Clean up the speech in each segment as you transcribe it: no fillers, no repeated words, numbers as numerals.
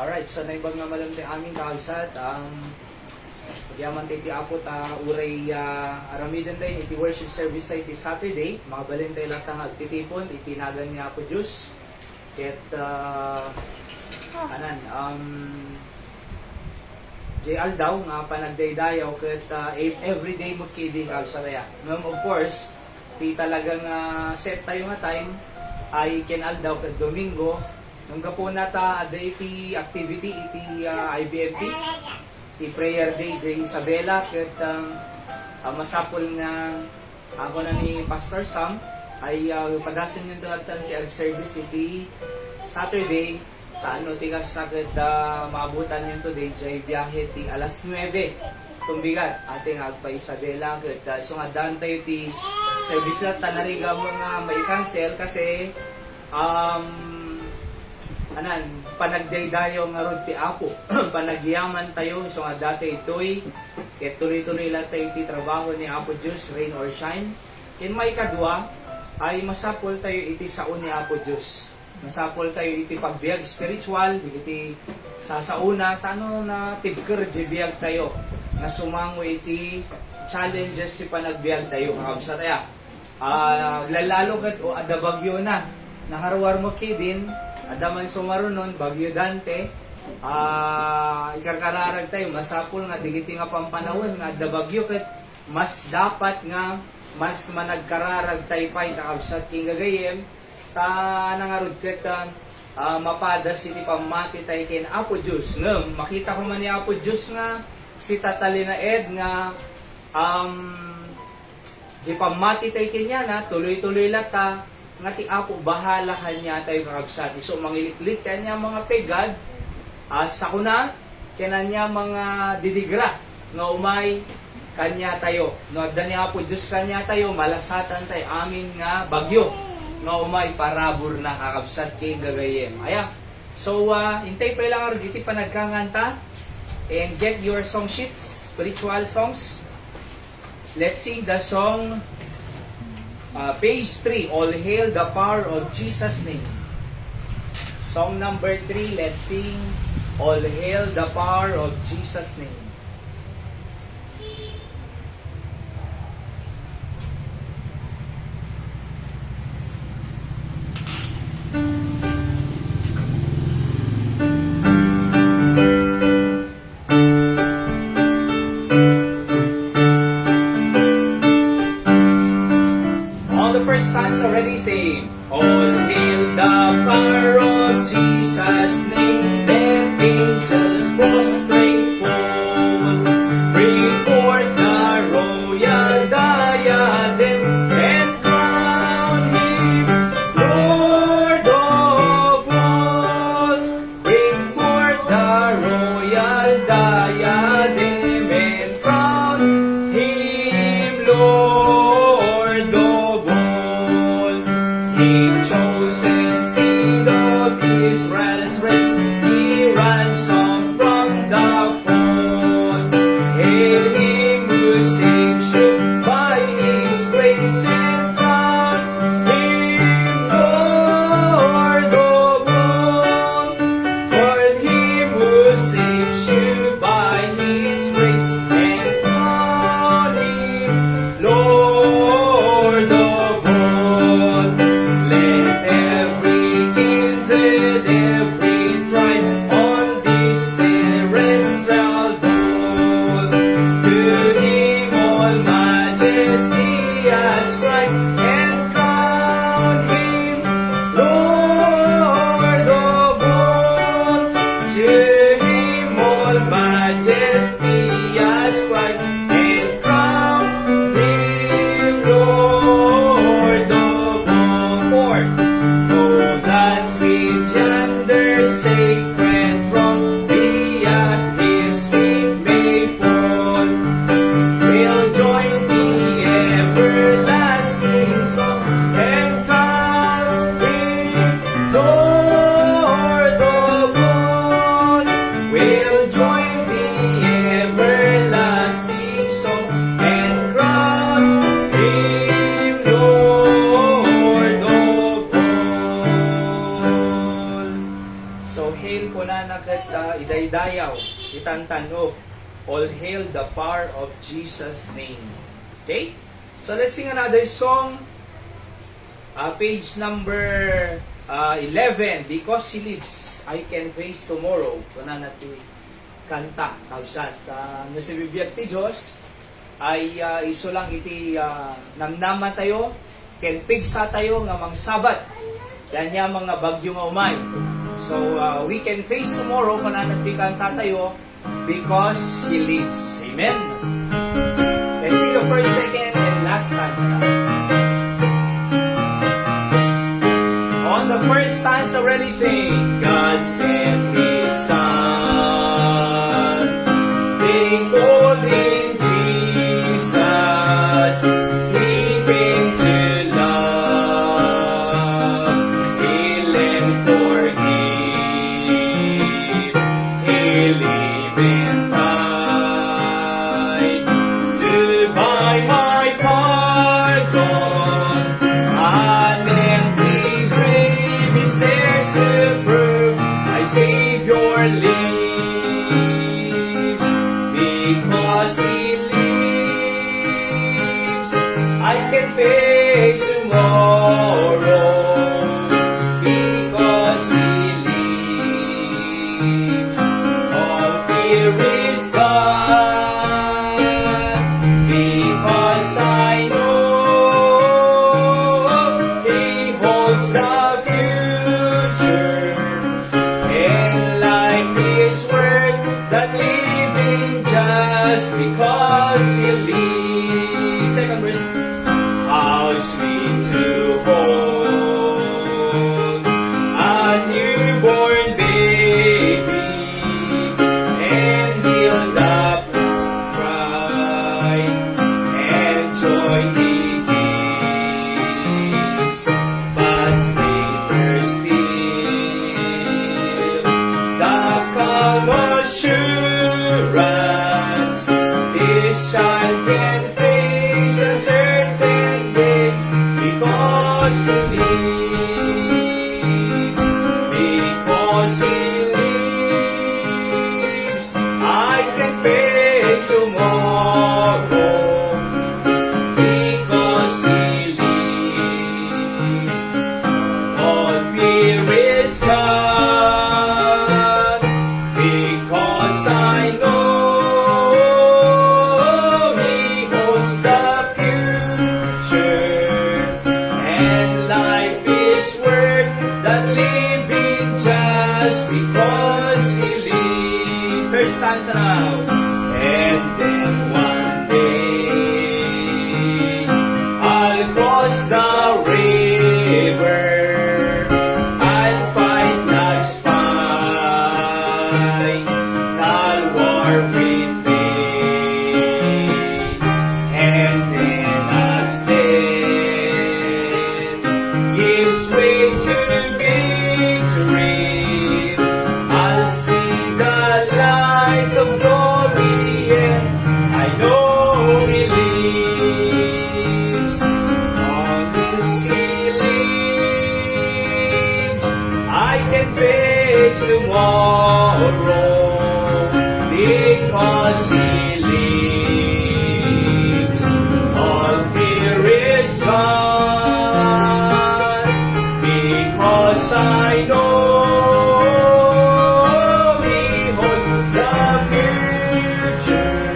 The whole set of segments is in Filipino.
Alright, so naibag nga malamang aming kausad ang pagyaman tayo ti apo ta uray aramidan tayo iti worship service tayo iti Saturday. Mga balin tayo lang tang agtitipon, itinagan niya apo Diyos. Ket JL daw nga panagdaydayaw ket everyday mo kidi kausaraya. Of course, ti talagang set tayo nga time ay kinal daw ket Domingo. Nung kapo nata ada iti activity iti IBFP, iti prayer day J. Isabela ket masapol nga ako na ni Pastor Sam ay padasin yung doon ti service iti Saturday taano ti kasakit maabutan yun today J. biyahe ti alas 9 tumbigat ating agpa Isabela ket so nga daan tayo ti service na tanariga mo nga may cancel kasi panagdaydayo nga rod ti apo panagyaman tayo so nga dati itoy ket tuloy-tuloy lang tayo ti trabaho ni Apo Diyos rain or shine ken may kadwa ay masapol tayo iti sao ni Apo Diyos masapol tayo iti pagbiag spiritual iti sasauna tano na tibker di biag tayo nga sumango iti challenges si panagbiag tayo kakabsa tayo lalalo ket o adabagyo na naharwar mo kidin adaman sumarunon, Bagyo Dante, ikarkararag tayo, masapul nga, digiti nga pampanawon, nga da Bagyo, ket mas dapat nga, mas managkararag tayo pa'y kakabsat king gagayem, nangarod ket mapadas iti pamati tayo kin Apo Diyos. Ngam, makita ko man ni Apo Diyos nga, si Tatalina Ed nga, di pamati tayo kanya na, tuloy-tuloy lata, nga ti Apo bahalahan niya tayo kakabsat. So mangiliklik kanya mga pegad sa kuna kanya mga didigra nga umay kanya tayo. No adda ni Apo Diyos kanya tayo malasatan tayo amin nga bagyo nga umay parabor na kakabsat kay gagayem. Aya. So hintay pa lang aro diti panagkanganta and get your song sheets, spiritual songs. Let's sing the song page 3, All Hail the Power of Jesus' Name. Song number 3, let's sing All Hail the Power of Jesus' Name. Already say, All hail the power of Jesus' name, let angels prostrate fall, bring forth the royal diadem, and crown him Lord of all. Bring forth the royal diadem, and crown him Lord of all. He chosen seed of Israel's race, he ransomed from the fall. Hail him who saves you by his grace and crown him Lord of all. Hail him who saves you by his grace and crown him Lord of all. Let every kindred, every tribe on this terrestrial ball to him all majesty ascribe and crown him Lord of all. To him all majesty ascribe and crown him Lord of all. Oh, that with yonder sacred throne be at his feet may fall. We'll join the everlasting song and crown him Lord of all. We'll join the everlasting song and crown him Lord of all. So hail ko na idaydayaw, itantanog. All hail the power of Jesus' name. Okay? So let's sing another song. Page number 11. Because He lives, I can face tomorrow. Kuna natin kanta. Kausat. No si bibiyag ti Diyos ay iso lang iti namnaman tayo, ken pigsa tayo nga mang sabat. Yan niya mga bagyo nga umay. So we can face tomorrow kuna natin kanta tayo because He lives. Amen. Let's sing the first, second, and last stanza. On the first stanza, already sing, God sent His Son. They called Him Jesus. He came to love, heal and forgive. He lived and died to buy my pardon. An empty grave is there to prove my Savior lives. Because He lives, I can face tomorrow. Because He lives, all fear is gone. Because I know He holds the future, and like His word that living just because He lives. Second verse. How sweet to hold a newborn baby and heal the pride and joy He gives. But later still, the calm assurance this child can face uncertain days because He lives. Because He lives, I can face tomorrow. Because He lives, all fear is gone. Because I know He holds the future, and life is worth that living just because He lives. First stanza now. And then one day I'll cross the river, I'll fight life's fight, I'll war with pain, and then as death gives way to victory, I'll see the light of glory, and I know He lives. On this He lives, I can face tomorrow. Because He lives, all fear is gone. Because I know He holds the future,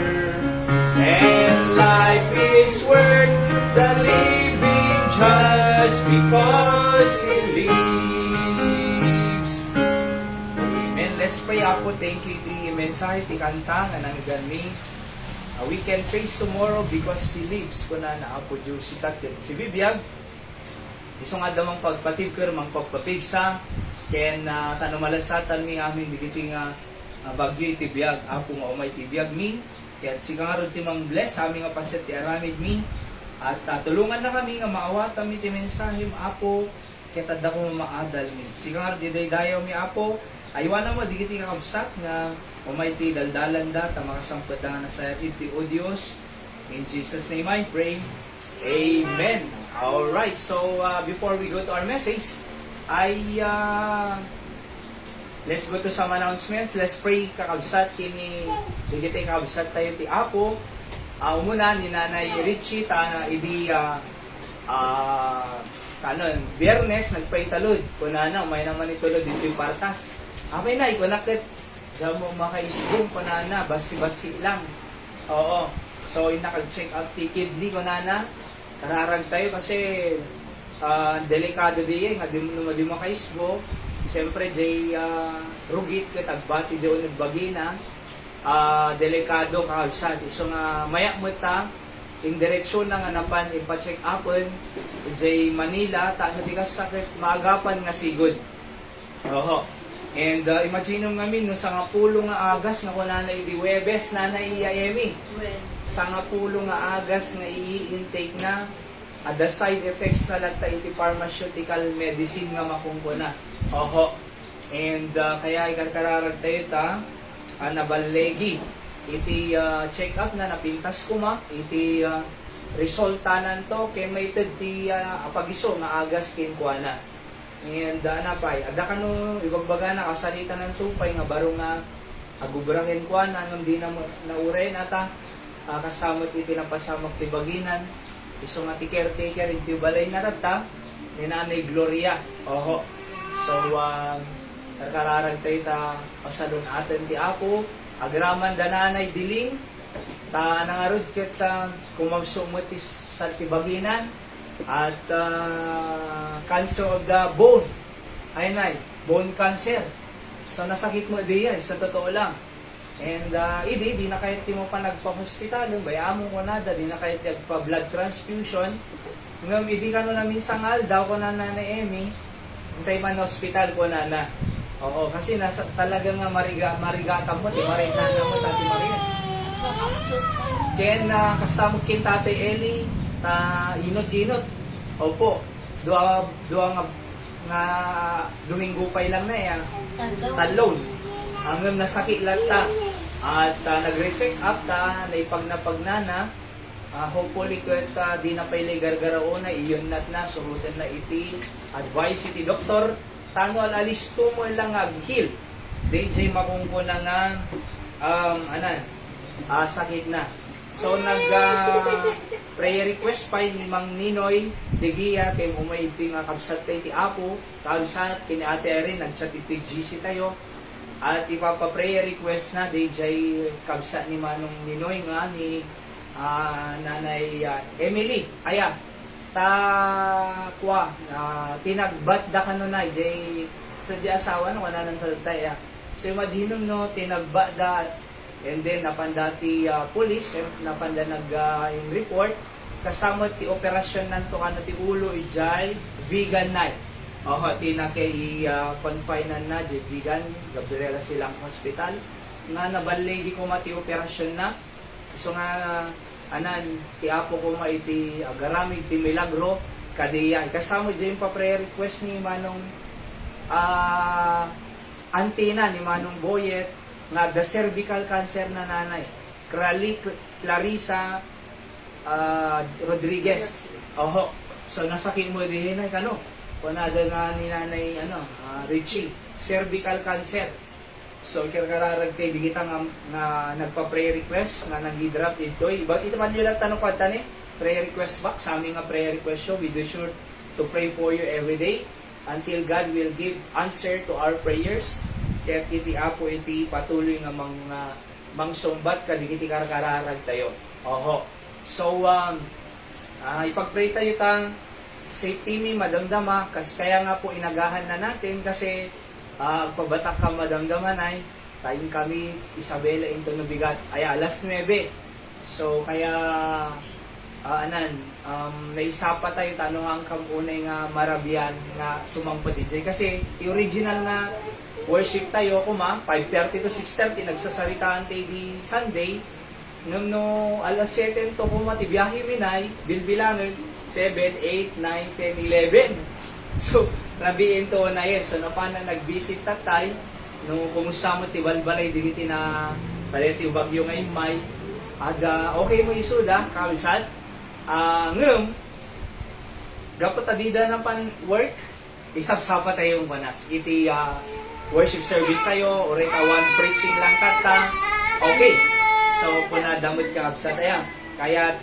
and life is worth the living just because He lives. Amen. Let's pray. Apo, thank you iti mensahe ti kanta nga nanggani. We can face tomorrow because He lives. Kuna na Apo Diyos si bibiyag. Iso nga damang pagpatibker, mang pagpapigsa, ken tanumalasatan mi amin digiti nga bagyo iti biyag. Apo nga umay ti biyag mi. Ket sigangarod ti mang bless amin nga paset ti aramid mi. At tulungan na kami nga maawat mi ti mensahe Apo. Ket adda ko maadal mi. Sigangarod di dayaw mi Apo. Aywana mo digiti nga kabsat nga umay ti daldalan da ta makasampet da nga nasayat ti o Dios. In Jesus name I pray. Amen. Alright, so before we go to our message, let's go to some announcements. Let's pray kakabsat kini digiti kakabsat tayo ti Apo. Umuna ni Nanay Richie ta kanon Biyernes nagpray talod. Kunana may naman itulod dito yung partas. Amay na ikunakit diyan mo makaisbong kunana basi-basi lang. Oo. So inakag-check up ti kidney kunana. Kararag tayo kasi delikado diyan nga di mo makaisbo. Siyempre jay rugit ket agbati di unod bagina. Delikado kakabsat. So nga maya mo ta in direksyon na nga napan ipa-check upon jay Manila ta ano tigas sakit maagapan nga sigod. Oho. And imagine nga min no sa nga pulo nga agas nga kunana idi Webes na Emi. Sa nga pulo nga agas nga i-intake na the side effects na lang ta iti pharmaceutical medicine nga makungkuna. Oho. And kaya ikarkararag tayo ta nabalegi iti check up na napintas ko ma iti resultanan to kay may ti apagiso nga agas kinkuana. And napay ada kano ibagbaga na kasalita ng tupay nga baro nga agubrahin kuana nung di na nauren ata kasamot iti napasamok ti baginan iso nga ti caretaker iti balay na rata ni Nanay Gloria. Oho. So kararag tayo ta pasalon atin ti Apo agraman dananay diling ta nangarod ket kumagsumot sa tibaginan at cancer of the bone ay bone cancer. So nasakit mo diyan sa totoo lang. And di na kahit mo pa nagpa-hospital bayamo ko nada di na kahit nagpa blood transfusion ngam idi kano na minsangal daw ko na Nanay Emi untay man hospital ko na. Oo, kasi nasa talaga nga marigata mo, di marigata mo, tati Maria. Ken, kastamot kin Tatay Eli, inot-inot. Opo, dua nga Domingo pa lang na yan. Talon. Hanggang nasakit lang ta. At nagre-check up ta, naipagnapagnana. Hopefully, kung di na pailay gargaraona, iyon na, surutan na iti, advice iti doktor, tano alis to mo lang aghil. DJ makungko na nga sakit na. So prayer request pa ni Mang Ninoy Degia kay umayti nga kabsat ti Apo, kabsat kini Ate Erin nagchat iti GC tayo. At ipapa-prayer request na DJ kabsat ni Manong Ninoy nga ni Nanay Emily. Aya tinagbat da kano na jay sa di asawa no kananan sa tay so imagine no tinagbat da and then napandati police napanda in report kasama ti operasyon nanto kano ti ulo ijay vegan night tina kay confinement na jay vegan Gabriela silang hospital nga nabalay di ko mati operasyon na so nga ti Apo ko maiti agaramig ti milagro kadiya kasama dyan pa prayer request ni Manong Antina ni Manong Boyet nga the cervical cancer na nanay Clarissa Rodriguez. Oho. So nasakit mo din ay kano kunada nga ni Nanay Richie cervical cancer. So kararag tayo di kita nga nagpa-prayer request nga nag-drop ito. Ito man nila tanong ko tani prayer request box sa aming prayer request show. We do sure to pray for you every day until God will give answer to our prayers. Kaya iti Apo iti patuloy nga mangsumbat kadigiti kararag tayo. Oho. So ipag-pray tayo tang safety mi madamdama kaya nga po inagahan na natin kasi pagbatak ka madamdaman ay tayong kami Isabela into nabigat ay alas 9. So kaya naisapa tayo tanong ang kamunay nga marabian nga sumangpa DJ kasi original na worship tayo kuma 5:30 to 6:30 nagsasaritaan tayo di Sunday no alas 7 to kuma ti biyahe minay bilbilangan 7, 8, 9, 10, 11. So rabiin to na yan. So napana nag-visit tatay no kumusta mo ti balbalay digiti na paleti bagyo ngayon may okay mo isuda kawisat ngem gapot adida na pan work isapsapa tayo yung banak iti worship service tayo, or one preaching lang kata, okay. So, puna damot ka absat ayan. Kaya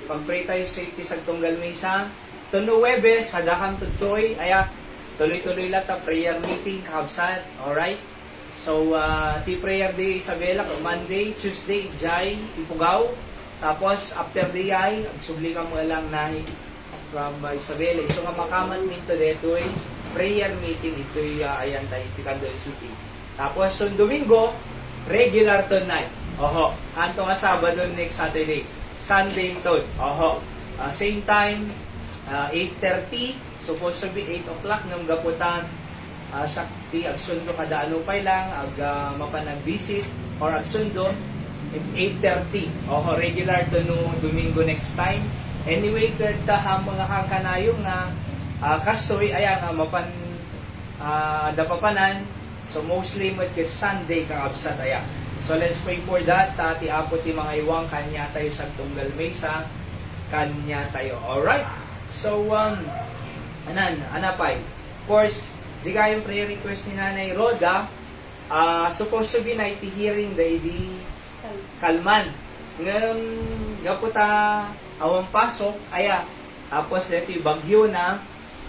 pag-pray tayo safety sa tunggal misa, tuno Webes, sadakang tutoy, ayan, tuloy-tuloy lang ta prayer meeting kabsat, alright? So, ti prayer day Isabela, Monday, Tuesday, Jai, Ipugaw, tapos after day ay, agsubli ka mo lang na from Isabela. So, nga makamat nito dito ay prayer meeting, ito ayan tayo, Ticando City. Tapos, so, Domingo, regular tonight. Oho, anto nga Sabado next Saturday. Sunday to. Oho. Same time, 8:30. Supposed to be 8 o'clock ng gaputan. Sakti agsundo kada ano pa lang ag mapanag-visit or agsundo 8:30. Oho, regular to no Domingo next time. Anyway, kada mga kangkanayong na kastoy ayan mapan dapapanan. So mostly mo kay Sunday kang absat ayan. So let's pray for that. Ti apo ti mga iwang kanya tayo sa tunggal mesa. Kanya tayo. Alright. So anapay. Of course, di kayong prayer request ni Nanay Roda, supposed to be na iti hearing the Kalman. Ngayon, gaputa awang pasok, aya, tapos ito bagyo na,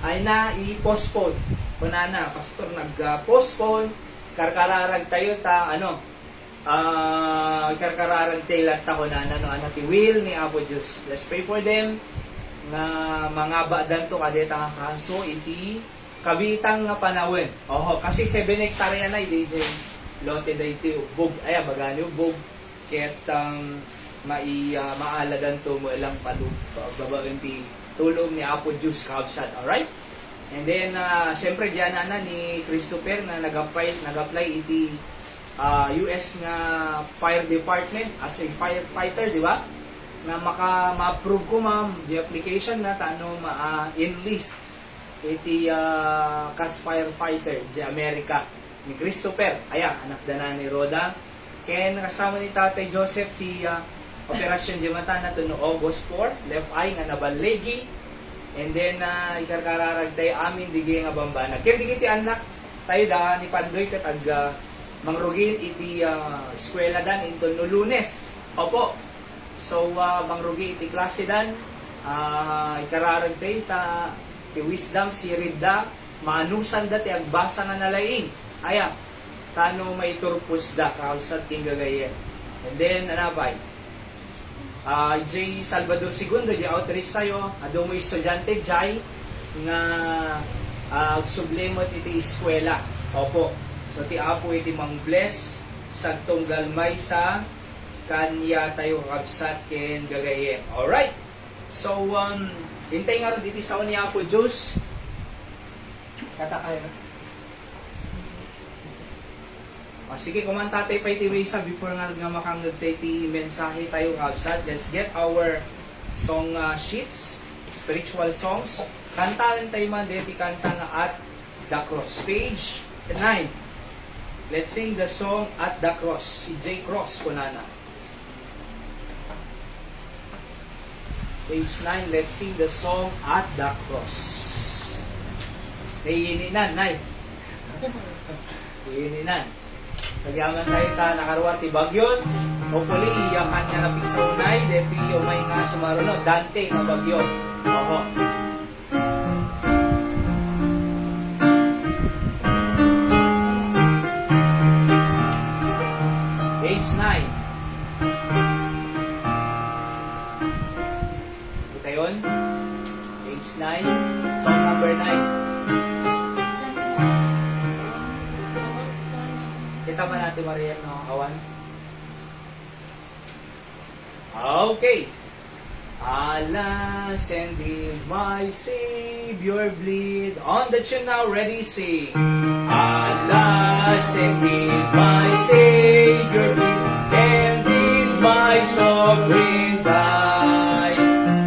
ay na i-postpone. Kuna na, pastor, nag-postpone, karkararag tayo karkararag tayo lang ta ko na, ti will ni Apo Diyos. Let's pray for them, nga mga badan to kadeta nga kaso, iti kabitang nga panawin. Oho, kasi 7 hektarya na, iti lote da iti bug, aya, bagani bug, ketang maaladan to mo ilang palug, babaen ti tulong ni Apo Diyos kabsat, alright? And then, syempre dyan na ni Christopher na nag-apply iti US nga Fire Department as a firefighter, di ba? Na ma-approve ko ma'am, the application na tano ma-enlist iti kas firefighter di Amerika ni Christopher. Ayan, anak dana ni Roda. Kaya nakasama ni Tatay Joseph ti operasyon di mata na no August 4, left eye nga nabalegi. And then, ikarkararag tayo amin, digi nga bambana. Kaya digi ti anak, tayo da, ni Pandoy kat mangrugin iti eskwela dan into no Lunes. Opo. So, mangrugin iti klase dan, ikararag tayo, ti wisdom, si Rida, maanusan da, ti agbasa nga nalaing. Aya, tano may turpus da, kausat ting gagayen. And then, anabay, J. Salvador II, di outreach sa'yo, ado mo estudyante, Jai, nga sublimot iti eskwela. Opo. So, ti Apo iti mang-bless sa tunggalmay sa kanya tayo kabsat ken gagayen. Alright. So, hintay nga rin iti sao ni Apo Diyos. Katakay na. Sige, kumanta tayo pa iti Wisa before nga makangag tayo iti mensahe tayo kabsat. Let's get our song sheets, spiritual songs. Kantahan tayo man dito kanta nga at the cross. Page 9. Let's sing the song at the cross. Si J. Cross kunana. Page 9, let's sing the song at the cross. Naiininan, nay. Naiininan. Sagyaman tayo nakaruwa ti bagyon. Hopefully, iyakan nga na pigsaunay. Deti umay nga sumarunod. Dante na bagyon. Oho. Page 9. Kita yun? Page 9. Song number 9. Kita ba natin Maria no awan? Okay. Alas and did my Savior bleed. On the tune now, ready, sing. Alas and did my Savior bleed, and did my sovereign die.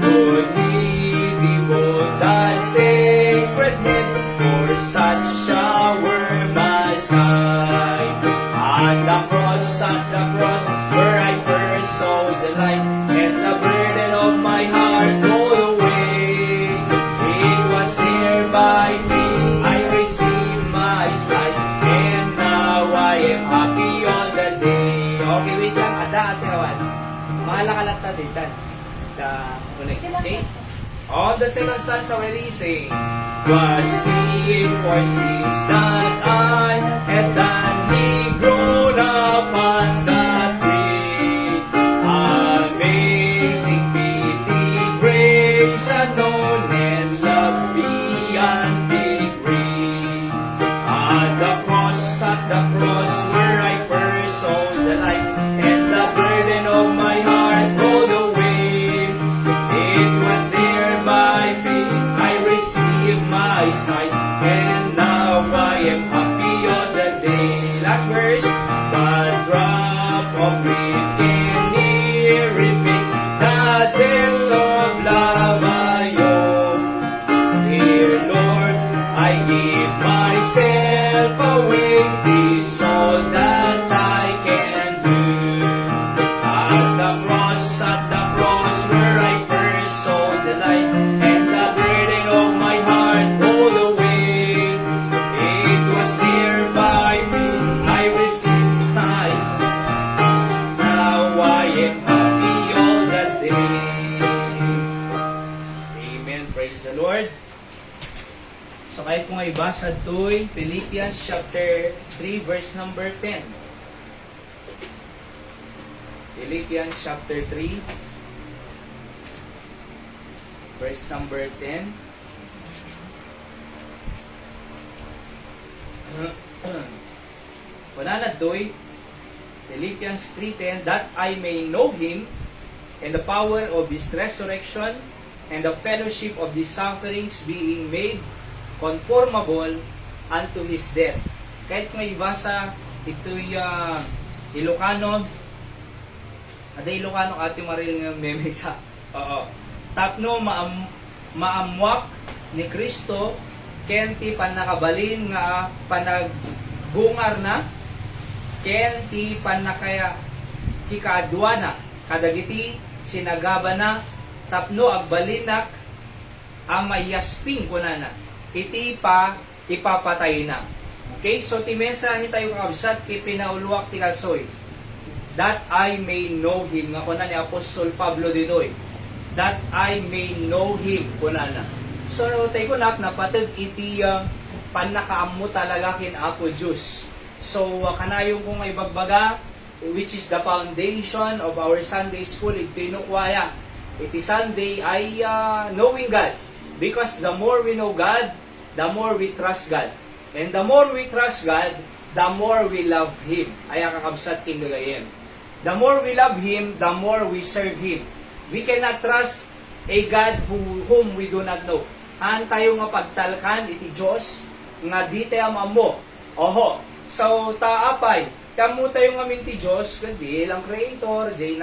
Would he devote that sacred head for such a worm as I? At the cross, where I first saw the light, and the burden of my heart rolled away. It was there by faith I received my sight, Okay, wait lang. Ada, ate awan. Mahala ka lang taditan. Okay? On the second stanza, when he say, was it for sins that I had done, he grown upon the tree. Amazing pity, grace unknown, and love beyond degree. At the cross, where I first saw the light, and the burden of my heart rolled away. It was there by faith I received my sight, and now I am happy all the day. Last verse. The drop of grief can near repay the depths of love I owe. Dear Lord, I give myself away. This all that I can do. At the cross where I first saw the light, and the burden of my heart rolled away. It was there by faith I received my sight. Now I am happy all the day. Amen. Praise the Lord. So kayo kung ay basa to'y Philippians chapter 3 verse number 10. Philippians chapter 3 verse number 10. Pananad doy Philippians 3:10, that I may know Him and the power of His resurrection and the fellowship of His sufferings, being made conformable unto His death. Kahit nga ibasa ito'y Ilocano, ada Ilocano ating maril ng meme sa tapno maamwak ni Kristo kenti panakabalin nga panagbungar na kenti panakaya kikadwana kadagiti sinagaba na tapno agbalinak ang mayasping kunana iti pa ipapatay na. Okay, so ti mensahe tayo kakabsat kay pinauluak ti kasoy that I may know Him nga kuna ni Apostol Pablo ditoy, that I may know Him kunana. So tayo kunak napatid iti panakaammo talaga kin Apo Diyos. So kanayong kung may bagbaga, which is the foundation of our Sunday school, iti inukwaya iti Sunday ay knowing God, because the more we know God, the more we trust God, and the more we trust God, the more we love Him. Ay kakabsat king gayem. The more we love Him, the more we serve Him. We cannot trust a God whom we do not know. Han tayo nga pagtalkan iti Diyos nga di tayo mamo. Oho. So taapay, kamo tayo nga minti Diyos, kundi lang creator, jay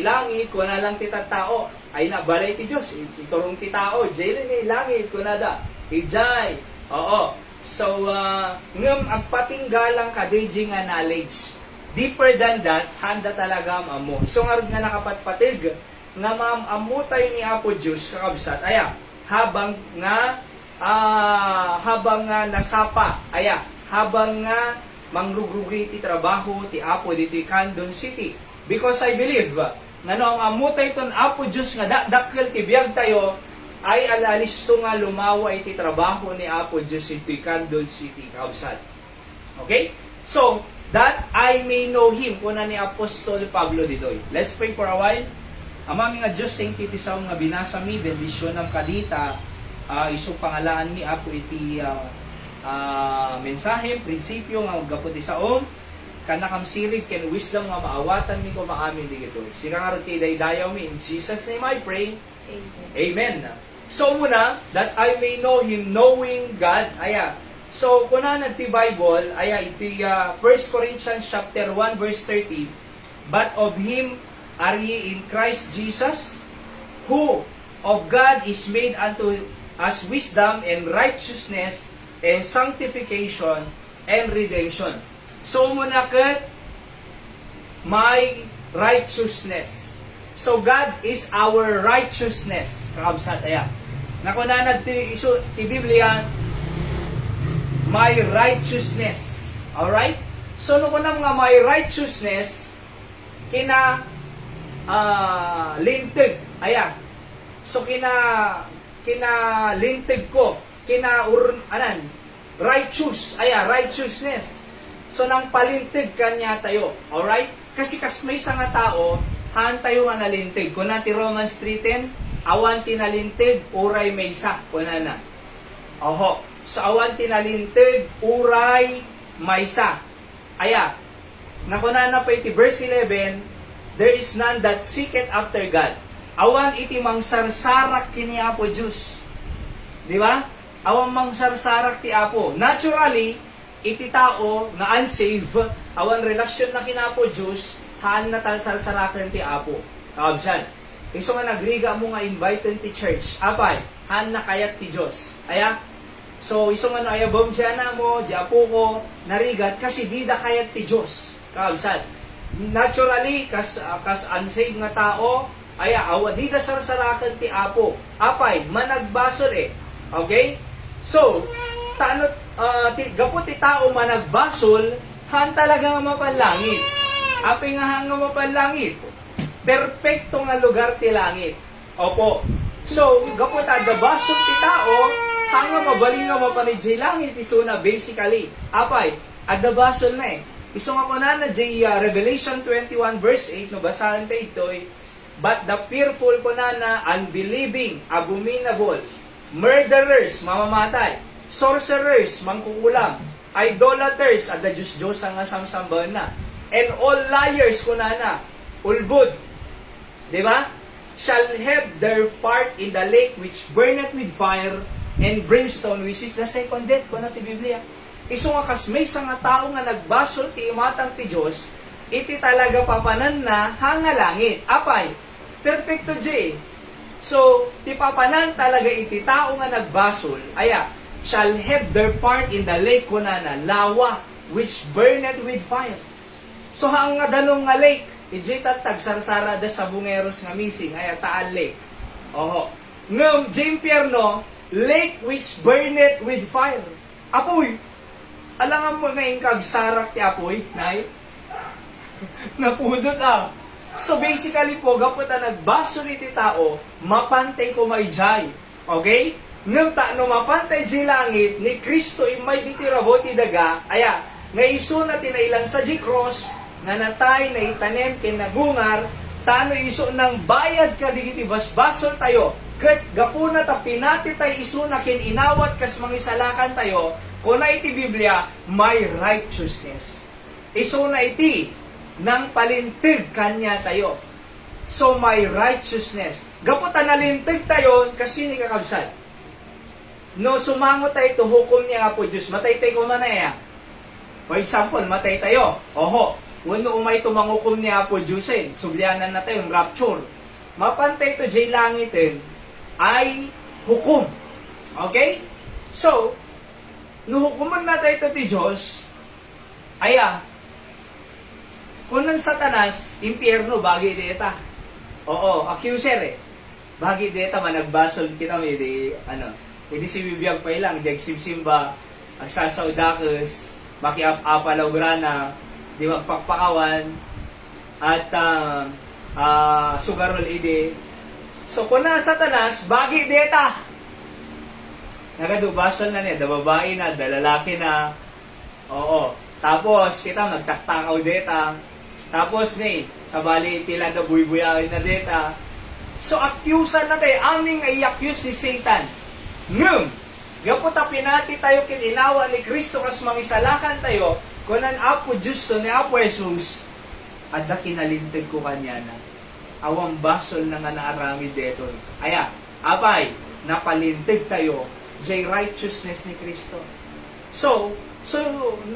langit, kuna lang ti tao. Ay na balay ti Diyos, iturong ti tao, jay langit, kuna da. Ijay. Oo. So ngam ang patinggalang kadayjay nga knowledge. Deeper than that, handa talaga mamo. So nga nakapatpatig nga maamo tayo ni Apo Diyos kakabsat. Aya, habang nga nasapa, aya, habang nga mangrugrugi ti trabaho ti Apo dito Candon City. Because I believe nga no ang amo tayo ton Apo Diyos nga dakkel ti biag tayo ay alalisto nga lumawa iti trabaho ni Apo Diyos ito Candon City kakabsat. Okay? So, that I may know Him, kuna ni Apostol Pablo ditoy. Let's pray for a while. Amami nga Diyos, thank you sa mga binasa mi, bendisyon ng kadita, isong pangalaan mi, apo iti mensahe, prinsipyo nga gaputi sa kanakam sirig, ken wisdom nga maawatan mi ko maamin di ito. Sika nga rin daydayaw mi, in Jesus' name I pray. Amen. So muna, that I may know Him, knowing God, aya, so, kuna ti Bible, iti 1 Corinthians chapter 1 verse 30, but of Him are ye in Christ Jesus, who of God is made unto us wisdom and righteousness and sanctification and redemption. So, muna kat, my righteousness. So, God is our righteousness. Kakabsat, nakunanad ti Biblia, my righteousness. Alright? So, nung kunang nga my righteousness, lintig. Ayan. So lintig ko, righteous. Ayan, righteousness. So nang palintig kanya tayo. Alright? Kasi may sa nga tao, haan tayo nga nalintig. Kung natin Romans 3:10, awan tinalintig, uray may isa. Kuna na. Oho. So awan tinalintig, uray may isa. Aya. Nakuna na pa iti verse 11, there is none that seeketh after God. Awan iti mangsarsarsak kini Apo Diyos. Di ba? Awan mangsarsarsak ti Apo. Naturally, iti tao nga unsaved, awan relasyon na kinapo Diyos, haan na talsarsarakan ti Apo. Kaabsan. Iso nga nagriga mo nga invited ti church. Apay, haan na kayat ti Diyos. Aya? So, iso nga na ayabom dyan na mo, di Apo ko, narigat, kasi di da kayat ti Diyos. Kaabsan. Naturally, kas unsaved nga tao, aya, awa di da sarsarakan ti Apo. Apay, managbasol eh. Okay? So, gapot ti tao managbasol, han talaga nga mapanlangit. Api nga nga mapanlangit. Perfecto nga lugar ti langit. Opo. So, gapot adabasol ti tao, hanga mabaling nga mapanidjay langit, iso na basically. Apay, adabasol na eh. Iso nga ko na Revelation 21 verse 8, no basahan tayo ito'y, but the fearful ko na unbelieving, abominable, murderers, mamamatay, sorcerers, mangkukulam, idolaters, at the Diyos ang samsambahan na, and all liars ko na, ulbud, di ba? Shall have their part in the lake which burneth with fire and brimstone, which is the second death, ko na ti Biblia. Iso nga kasmay sa nga tao nga nagbasol ti imatang ti Diyos, iti talaga papanan na hanga langit. Apay, perfecto J. So, ti papanan talaga iti tao nga nagbasol, aya, shall have their part in the lake kunana, lawa, which burneth with fire. So, hang nga dalong nga lake, iti tagsarsara da sa bungeros nga missing, aya, Taal Lake. Oho. Ngam, Jempierno, lake which burneth with fire. Apoy, alangan mo nga yung kagsarak ti apoy, nay? Napudot ah. So basically po, gapot na nagbaso ni ti tao, mapantay ko may jay. Okay? Ngam no mapantay di langit, ni Kristo may ditirabo ti daga, aya, nga iso na tinailang sa cross nga natay na itanem kinagungar, tano iso ng bayad ka digiti basbasol tayo, ket gapuna ta pinati tay iso na kin inawat kas mangisalakan tayo, kuna iti Biblia, may righteousness. Iso na iti, nang palintig kanya tayo. So, may righteousness. Gaputan nalintig tayo, kasi ni kakabsat. No, sumango tayo to hukom niya nga po Diyos. Matay tayo ko manaya. For example, matay tayo. Oho, wano umay to manghukom niya po Diyos eh. Sublianan na tayo, rapture. Mapantay to jay langitin, ay hukom. Okay? So, nuhukuman na tayo ito ti Diyos, aya, kung ng Satanas, impyerno, bagay deta. Oo, accuser eh. Bagay deta, managbasol kita may di, hindi si bibiyag pa ilang, di agsimsimba, agsasaudakas, makiap-apalaw grana, di magpakpakawan, at sugarol ide. So, kung ng Satanas, bagay deta. Nagadubasol na niya, da babae na, da lalaki na. Oo. Tapos, kita magtaktakaw deta. Tapos ni, sa bali tila da buy-buyawin na deta. So, accuse na tayo. Aming ay accuse ni Satan. Ngum, gaputa pinati tayo kininawa ni Kristo kas mangisalakan tayo, kunan Apo Diyos ni Apo Jesus, at da kinalintig ko kanya na. Awang basol na nga naarami deto. Aya, apay, napalintig tayo jay righteousness ni Kristo. So,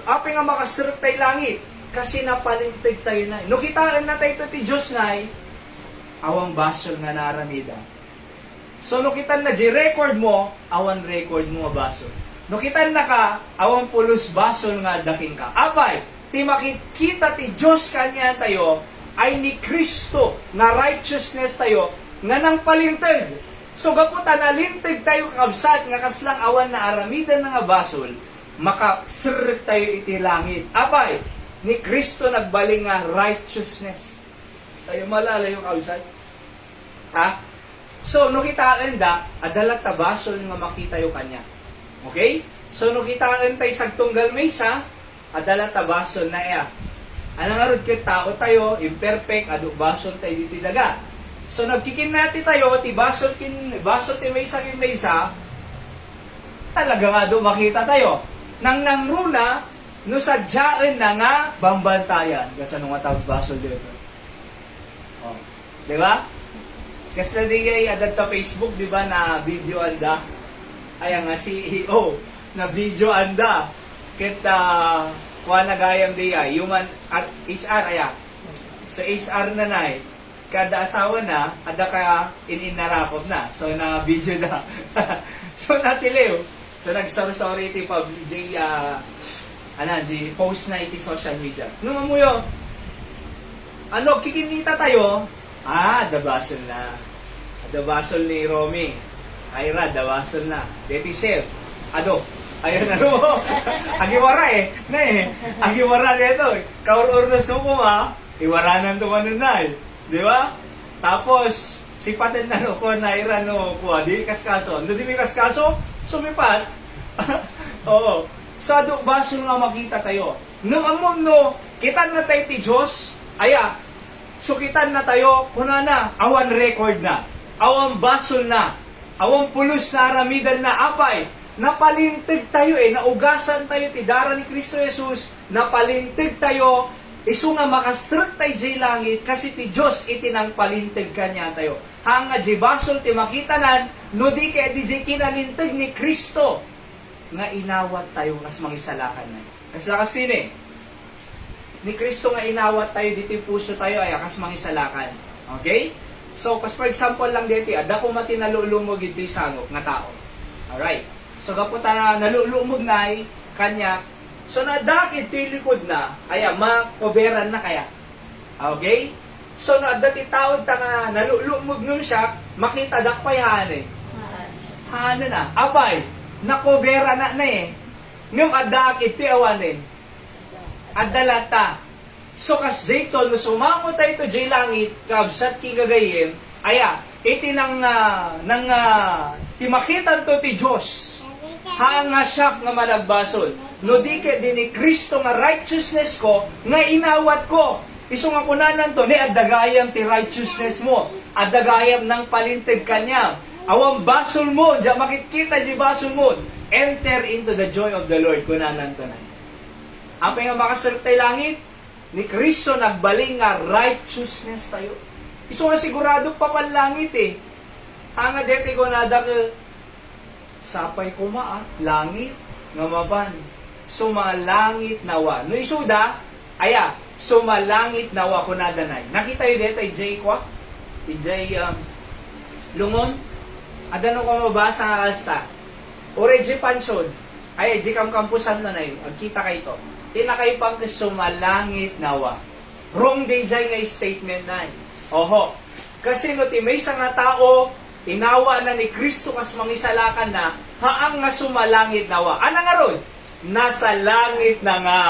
apay nga makasirap tayo langit, kasi napalintig tayo na. No kitaan na tayo ti Diyos na, awang basol nga naramida. So, no kitaan na jay record mo, awan record mo basol. No kitaan na ka, awang pulos basol nga daking ka. Apay, ti makikita ti Diyos kanya tayo, ay ni Kristo nga righteousness tayo, nga nang palintig. So gaputa nalintig tayo kakabsat nga kaslang awan na aramidan nga basol, makasir tayo iti langit. Apay, ni Kristo nagbaling nga righteousness. Ay, malala yung kausay. Ha? So, no kitaan da, adalat tabasol nga makita yung kanya. Okay? So, no kitaan tayo sagtunggal maysa, adalat tabasol na iya. Ano nga rin kit tao tayo, imperfect, adu basol tayo diti daga. So, nagkikin natin tayo, ti basol ti maysa kin maysa, talaga nga do makita tayo. Nang nangruna, no sadyaan na nga bambantayan. Kasi nung nga tawag basol dito. Oh. Di ba? Kasi na di kay adat ta Facebook, di ba, na video anda. Ay, nga CEO na video anda. Kita, kuha na gayang di ay, human at HR, aya. So, HR na na kada asawa na, ada ka inarakop na. So, na video na. So, natiliw. So, nag-sorry iti pub, post na iti social media. Nung mamuyo, kikinita tayo, dabasol na. Dabasol ni Romy. Ayra, dabasol na. Deti Chef. Ayun agiwara agiwara dito. Kaur-ur na suko iwaranan tumanon na Di ba? Tapos, sipatin na ko na Ayra kuha. Di kaskaso. Hindi may kaskaso, sumipat. Oo. Sa basol nga makita tayo. Nung amon kitan na tayo ti Diyos, sukitan na tayo, kunana, awan record na, awan basol na, awan pulos na aramidan na apay, napalintig tayo naugasan tayo ti dara ni Kristo Jesus, napalintig tayo, iso nga makastrut tayo di langit, kasi ti Diyos itinang palintig kanya tayo. Hanga di basol ti makitanan, no di kaya di kinalintig ni Kristo, nga inawat tayo kas mangisalakan na. Kasi ni Kristo nga inawat tayo, dito puso tayo, ay akas mangisalakan. Okay? So, kas for example lang dito, ada ko mati nalulumog iti sangok nga tao. Alright. So, kapag nalulumog na kanya, so nadakit iti likod na, makoberan na kaya. Okay? So, nadati tao nga nalulumog nun siya, makita dakpay hane. Hane na. Abay, nakobera na ngam adakit iti awanin. Adalata. So kas Zayton, no sumango tayo ito jay langit, kabsat ki gagayim, iti timakitan to ti Diyos. Hanga siya nga malagbasol. No di ka din ni Kristo nga righteousness ko, nga inawat ko. Iso nga kunanan to, ni adagayam ti righteousness mo. Adagayam ng palintig kanya. Awang basol mo, diya makikita di basol mo. Enter into the joy of the Lord. Kunanan to na. Apay nga makasertay langit, ni Kristo nagbaling nga righteousness tayo. Iso nga sigurado pa langit Hanga deti ko nada ka, sapay ko langit, nga maban. Sumalangit nawa. No isuda, sumalangit nawa ko nadanay. Nakita yun dito, Jay ko, Jay Lungon, adano ko mabasa nga kasta. Ore Jay Pansyon, Jay kampusan na yun, agkita kayo to. Tinakaipang sumalangit nawa. Wrong day jay nga statement na Oho. Kasi no, may isang nga tao, inawa na ni Kristo kas mangisalakan na, haang nga sumalangit nawa. Ano nga ron? Nasa langit na nga.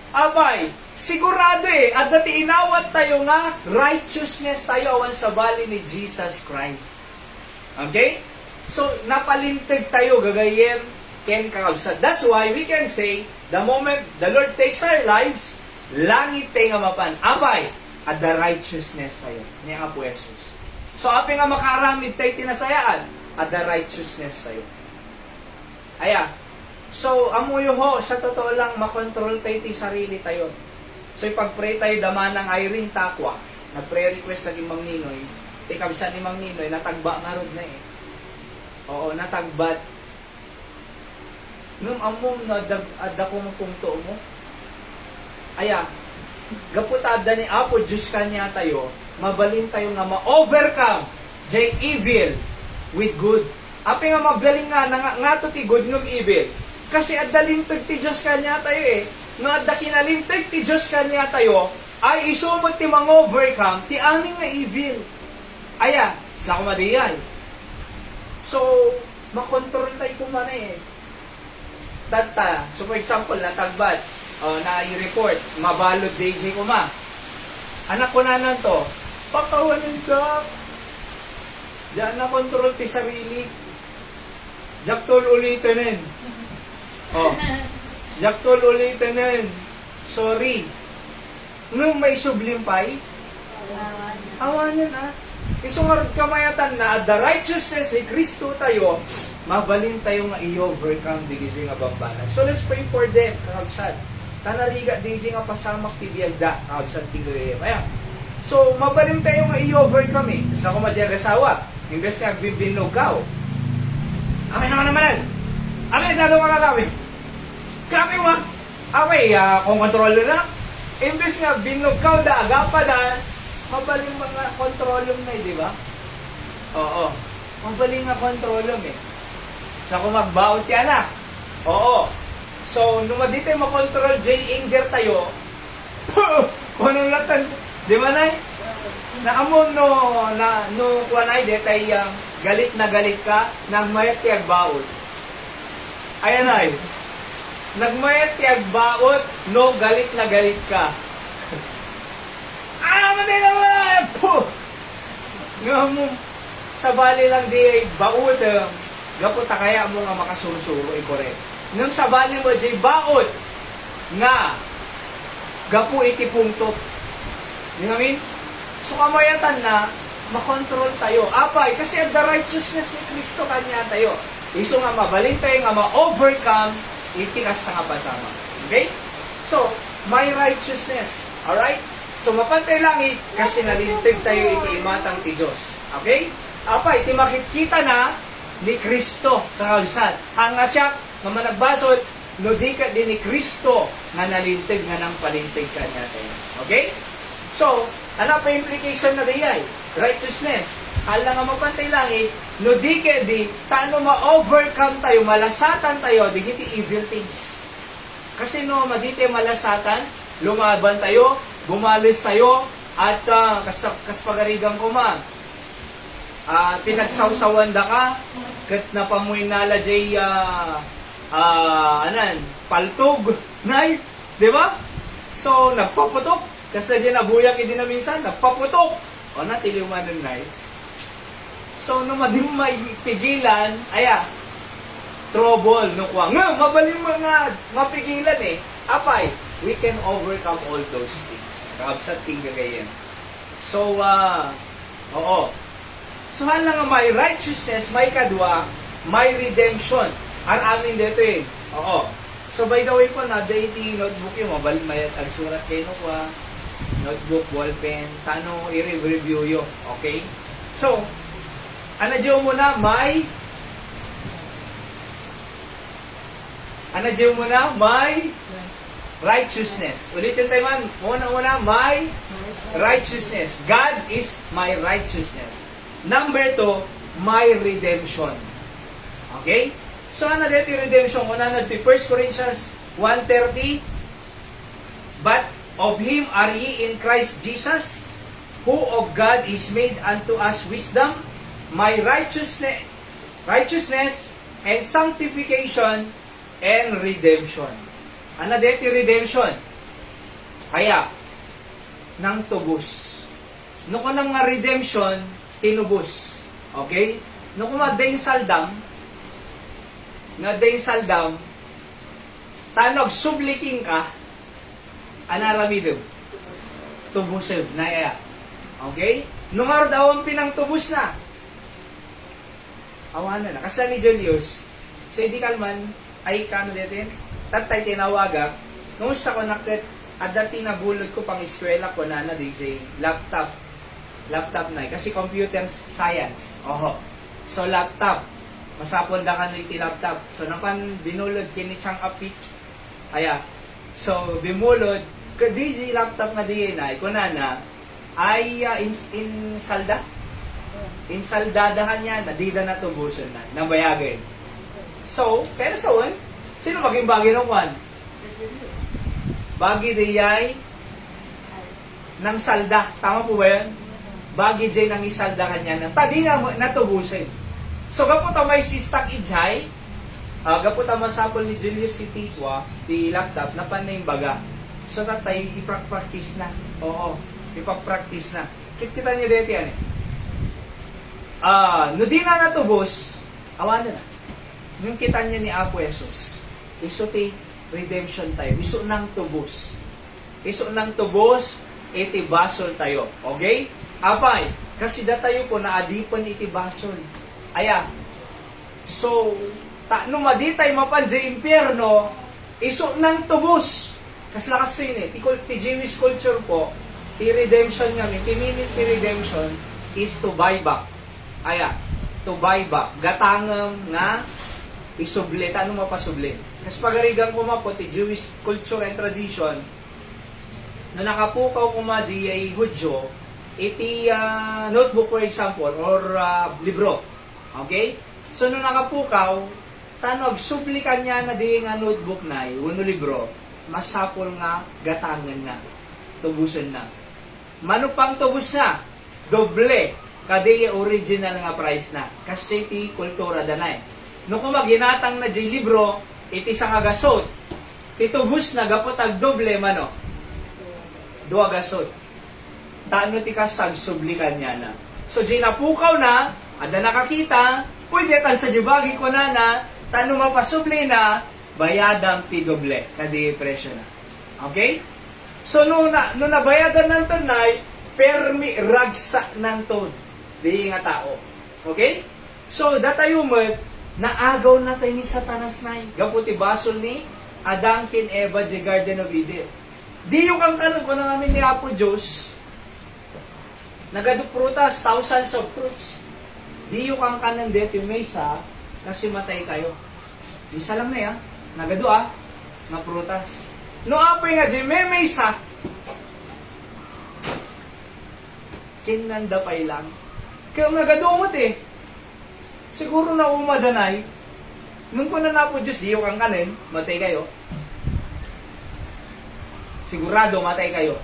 Abay, sigurado at dati inawat tayo nga, righteousness tayo awan sa bali ni Jesus Christ. Okay? So, napalintig tayo, gagayem, ken kakabsat. That's why we can say, the moment the Lord takes our lives, langit tayo nga mapan. Abay, at the righteousness tayo. Niya nga po Jesus. So, api nga makaramid tayo tinasayaan, at the righteousness tayo. So, amuyo ho, sa totoo lang, makontrol tayo ti sarili tayo. So, ipag-pray tayo, dama ng Irene Takwa, nag-pray request naging Mang Ninoy, tikabsa ni Mang Ninoy, natagba nga rod na Oo, natagbat. Nung among ada ko mong pungto mo, gaputada ni Apo Diyos kanya tayo, mabalin tayo nga ma-overcome jay evil with good. Api nga mabaling nga to ti good ng evil. Kasi adalintag ti Diyos kanya tayo Nga adda kinalintag ti Diyos kanya tayo, ay isumot ti mang-overcome ti aming nga evil. Sa kumadiyan. So, makontrol tayo kumana So, for example, natagbat, na i-report, mabalod DJ kuma. Anak ko na to, pakawanin ka. Diyan na control ti sarili. Jaktol ulitanin. Oh. Jaktol ulitanin. Sorry. Nung may sublimpay, awanan isungarod kamayatan na the righteousness ni Kristo tayo, mabalin tayo nga i-overcome digisi nga bambanan. So let's pray for them, kakabsat. Tanariga digisi nga pasamak ti biyagda, kakabsat ti gayem. Ayan. So, mabalin tayo nga i-overcome eh. Sa ko madiyagasawa, imbes nga bibinog ka. Amin naman. Amin, nagdado ka kami. Kami wa. Amin, kung kontrol na. Imbes nga binog ka, agapa na, mabaling mga kontrolom na eh, di ba? Oo. Mabaling nga kontrolom eh. Sa ko magbaot yan na. Oo. So, nung dito makontrol J-Inger tayo, kung anong latan, di ba nay? Naamon no kuanay detay galit na galit ka nang mayat ti agbaot. Ayan ay. Nagmayat ti agbaot no galit na galit ka. Matay na ba? Nga mo sa bali lang di baot gaputa kaya mo nga makasursuro i-correct. Nung sa bali mo di baot nga gapu iti pungtot. You know what I mean? So kamayatan na, makontrol tayo. Apay, kasi the righteousness ni Kristo kanya tayo. Iso nga mabalin tayo nga ma-overcome, itikas sa kapasama. Okay? So, may righteousness. Alright? So, mapantay langit, kasi nalintig tayo iti imatang ti Diyos. Okay? Apay, iti makikita na ni Kristo, kakausan. Hanga siya, nga managbasod, no di ka din ni Kristo nga nalintig nga nang palintig kanya tayo. Okay? So, ano pa implication na diyay? Righteousness. Hala nga mapantay langit, no di ka di, tano ma-overcome tayo, malasatan tayo, di hiti evil things. Kasi no, madite malasatan, lumaban tayo, bumalis tayo, at kas pagarigang kuman. Pinagsawsawan da ka, kat napamuy nala jay, paltog, nay, di ba? So, nagpaputok. Kasi dyan nabuyak hindi na minsan, nagpaputok. O na, tiliwanan na So, nung madim may pigilan, trouble, no kwa. Nga, mabaling mga mapigilan eh. Apay, we can overcome all those things. Kakabsat ting gagayin. So, oo. So, hala nga may righteousness, may kadwa, may redemption. Ang amin dito eh. Oo. So, by the way po, na daily notebook yung mabaling may agsurat kayo no kwa. Notebook, ballpen, tano i-review yo. Okay? So, anadyo muna may righteousness. Ulitin tayo man. Una, may righteousness. God is my righteousness. Number 2, my redemption. Okay? So, ano dito yung redemption? Una na 1 Corinthians 1:30. But of Him are ye in Christ Jesus, who of God is made unto us wisdom, my righteousness, and sanctification, and redemption. Ano dito redemption? Kaya, nang tubos. No ko nang nga redemption, tinubos. Okay? No ko madaing saldam, tanog subliking ka, anaramido. Tubusin na iya. Okay? Nung araw daw ang pinangtubos na. Awanan na. Kasi ni Julius, so hindi kalman, ay kano dito, tatay tinawaga, nung sa connected, at dati nabulod ko pang eskwela ko na DJ, laptop na. Kasi computer science. Oho. So laptop. Masapon da ka na iti laptop. So napan binulod kini Chang Apik. So bimulod, DJ laptop na diyan ay kunana ay insalda. Insaldadahan niya, nadila na tubusan na, nabayagin. So, pero sa one, sino maging bagi ng one? Bagi diyay ng salda. Tama po ba yan? Bagi diyay ng isalda kanya na tadi na natubusin. So, kapunta may sistak ijay, kapunta masapol ni Julius si Titwa, di laptop, na panay baga. So, tatay, ipractice na. Oo. Ipapractice na. Kita niyo dito yan eh. No di na natubos, awan na. Yung kita niya ni Apo Jesus, iso ti redemption tayo. Iso nang tubos. Iso nang tubos, iti basol tayo. Okay? Apay, kasi da tayo po na adipan iti basol. Aya. So, no maditay mapan di impyerno, iso nang tubos. Kasi lakas yun eh. Ti Jewish culture po, ti redemption nga, ti meaning ti redemption is to buy back. Aya, to buy back. Gatangam nga isubli, ano mapasubli. Kasi pagarigan ko po, ti Jewish culture and tradition, na nakapukaw ko di ay Hudyo, iti notebook for example, or libro. Okay? So, nung nakapukaw, tanog, sublikan niya na di nga notebook na, uno libro, masapol nga, gatangan na, tubusan na. Manupang tubus na, doble, kadi original nga price na. Kasi iti kultura danay. No kung maginatang na di libro, iti sa agasot, titubus na gapot ag doble mano. Dua gasot. Tano ti kasag sublikan niya na. So di napukaw na, ada nakakita, pwede tan sa jibagi ko na, tano mapasubli na, bayadang ti doble, kadi presyo na. Okay? So no nabayadan ng tunay, permi ragsak ng ton. Di nga tao. Okay? So datayo mo, naagaw na tayo ni Satanas na gaputi basol ni Adang kin Eva di Garden of Eden. Di yung ang kanon ko na namin ni Apo Diyos, nagado prutas, thousands of fruits. Di yung ang kanon dito yung mesa, kasi matay kayo. Isa lang na yan, nagado na prutas. No apay nga di may mesa, kinandapay lang. Kaya nagadumot eh. Siguro na umadanay, nung ko na po Diyos, di yung kang kanin, matay kayo. Sigurado, matay kayo.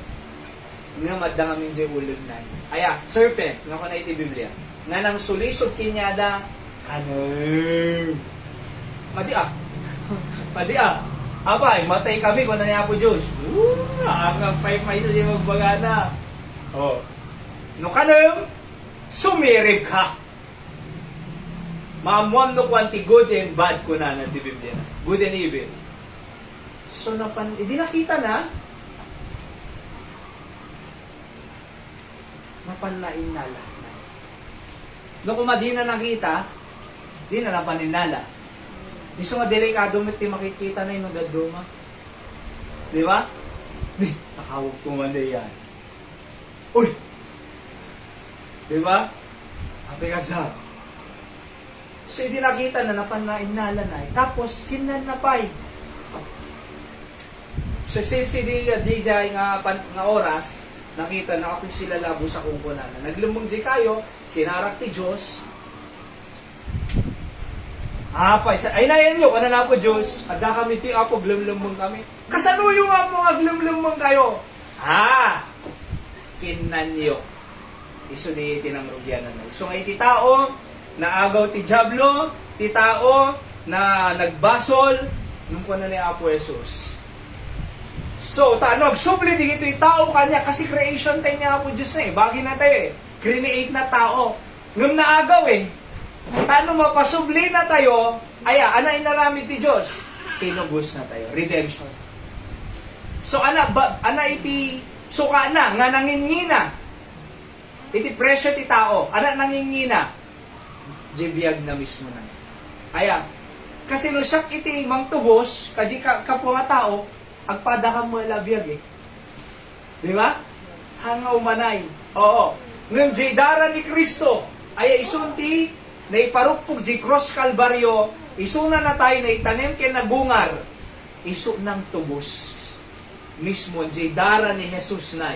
Nga madang amin siya ulog na. Aya, serpent, nga ko na iti Biblia. Nga nang sulisod kinyada, kanin. Madi Abay, matay kami kung na niya po Diyos. Ang pay-pay sa siya magbagana. No kanin, sumirib ka. Maamuam no kwanti good and bad ko na ng Biblia na. Good and evil. So, hindi nakita na. Napanlain-nala. No, kung di na nakita, di na napaninala. Iso nga delikado mo makikita na yung daduma. Di ba? Nakawag kumanda yan. Uy! Di ba? Ape ka sa. So, hindi nakita na napanlain-nala na. Tapos, kinanapay. So, since di nga oras, nakita na ako sila labo sa kukunan. Naglumong di kayo, sinarak ti Diyos. Ay nayan nyo, kanan ako Diyos, ada kami ti ako, glumlumong kami. Kasaluyo nga mo, glumlumong kayo. Kinan nyo. Iso di tinangrugyan na. So, ngay ti tao, naagaw ti Diablo, ti tao, na nagbasol, nung ko na ni Apo Jesus. So, nagsubli di ito yung tao kanya kasi creation tayo niya po Diyos na eh. Bagi na tayo eh. Create na tao. Ngam naagaw eh. Mapasubli na tayo, ana inaramid ti Diyos. Tinubos na tayo. Redemption. So, iti suka na, nga nangingina. Iti presyo ti tao. Nangingina. Jibiyag na mismo na. Kasi no siya iti mangtubos, kaji kapwa tao, agpadakam mo labiyag eh. Di ba? Hangaw manay. Oo. Ngam dara ni Kristo, ay isunti, na iparupog di cross kalbaryo, isuna na tayo na itanim kay nagungar, isu ng tubos. Mismo, dara ni Jesus na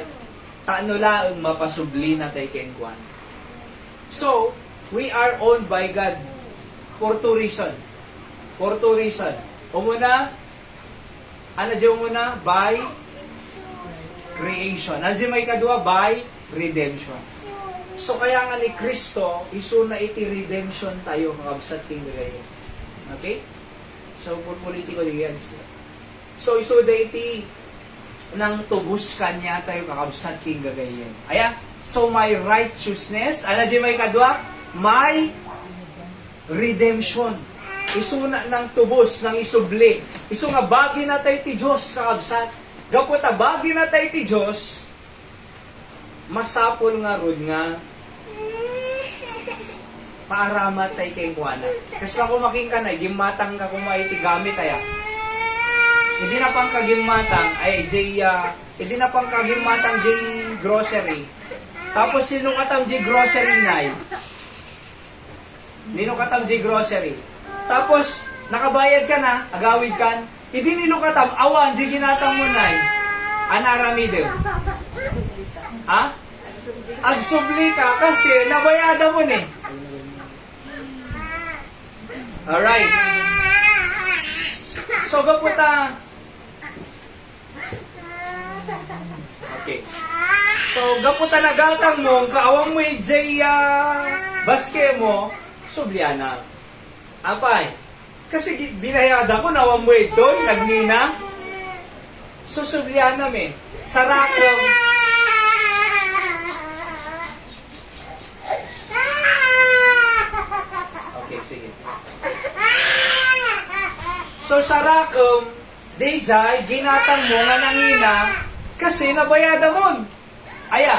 taano laang mapasubli na tayo kenkwan. So, we are owned by God for two reasons. For two reasons. Umuna, by creation. May kadua, by redemption. So, kaya nga ni Kristo, iso na iti redemption tayo, kakabsat tinggayo. Okay? So, politiko diyan. So, iso da iti nang tubos kanya tayo kakabsat king gagayen. Aya, so my righteousness, ano di may kadwa? My redemption. Isu na ng tubos, ng isubli. Isu nga bagi na tayo ti Diyos kakabsat. Gapot na bagi na tayo ti Diyos, masapol nga rod nga paaramat tayo kay kuwana. Kasi ako making ka na, gimatang ka kung maiti gamit kaya. Hindi na pang kagimatang, hindi na pang kagimatang jay grocery. Tapos sino katang jay grocery na Nino katam jay grocery. Tapos, nakabayad ka na, agawid kan, hindi nino katam, awan, jay ginatang mo na anaramido. Ha? Agsubli ka kasi nabayada mo ni. Alright. So, gaputa. Okay. So, gaputa na gatang mo, kaawang mo jay baske mo, subliana. Apay. Kasi binayada ko, nawang mo ito, nagnina. So, subliana me. Sarakam. Okay, sige. So, sarakam, Dejay, ginatang mo nga nangina, kasi nabayada mo. Aya,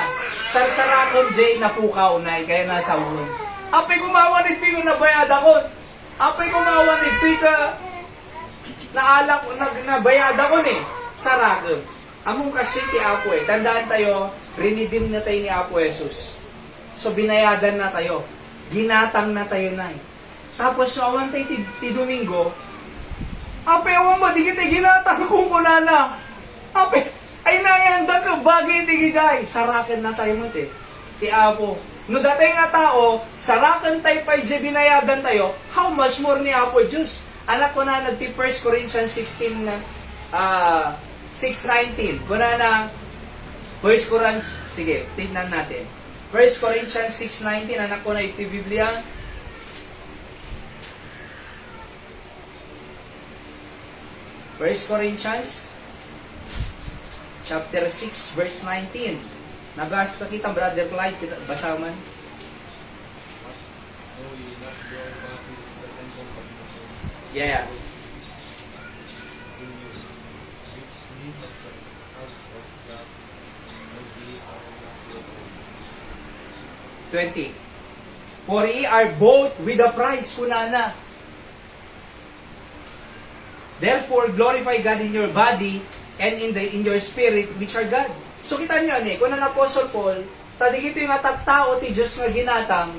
sarsarakam, Jay, napukaw na, kaya nasa ulo. Apay kumawan ito yung nabayada ko. Apay kumawan ito ka naalak, nabayada ko ni. Sarakam. Among kasi ti Apo tandaan tayo, rinidim na tayo ni Apo Jesus. So, binayadan na tayo. Ginatang na tayo na. Tapos, awan tayo ti Domingo, apay, awan mo, di kita ginatang kung kunana. Apay, ay nayanda ka, bagay di gijay. Sarakan na tayo mo, ti Apo. No datay nga tao, sarakan tayo pa binayadan tayo, how much more ni Apo Diyos? Anak ko na nagti 1 Corinthians 16 na 6:19. Kuna na 1 Corinthians, sige, tingnan natin. 1 Corinthians 6:19, anak ko na iti Biblia. First Corinthians chapter 6 verse 19. Nagas pa kita, Brother Clyde, basa man. Yeah. $20. For ye are bought with a price, kunana. Therefore, glorify God in your body and in your spirit, which are God. So, kita nyo kung ang Apostle Paul, tadig ito yung tao ti Diyos nga ginatang,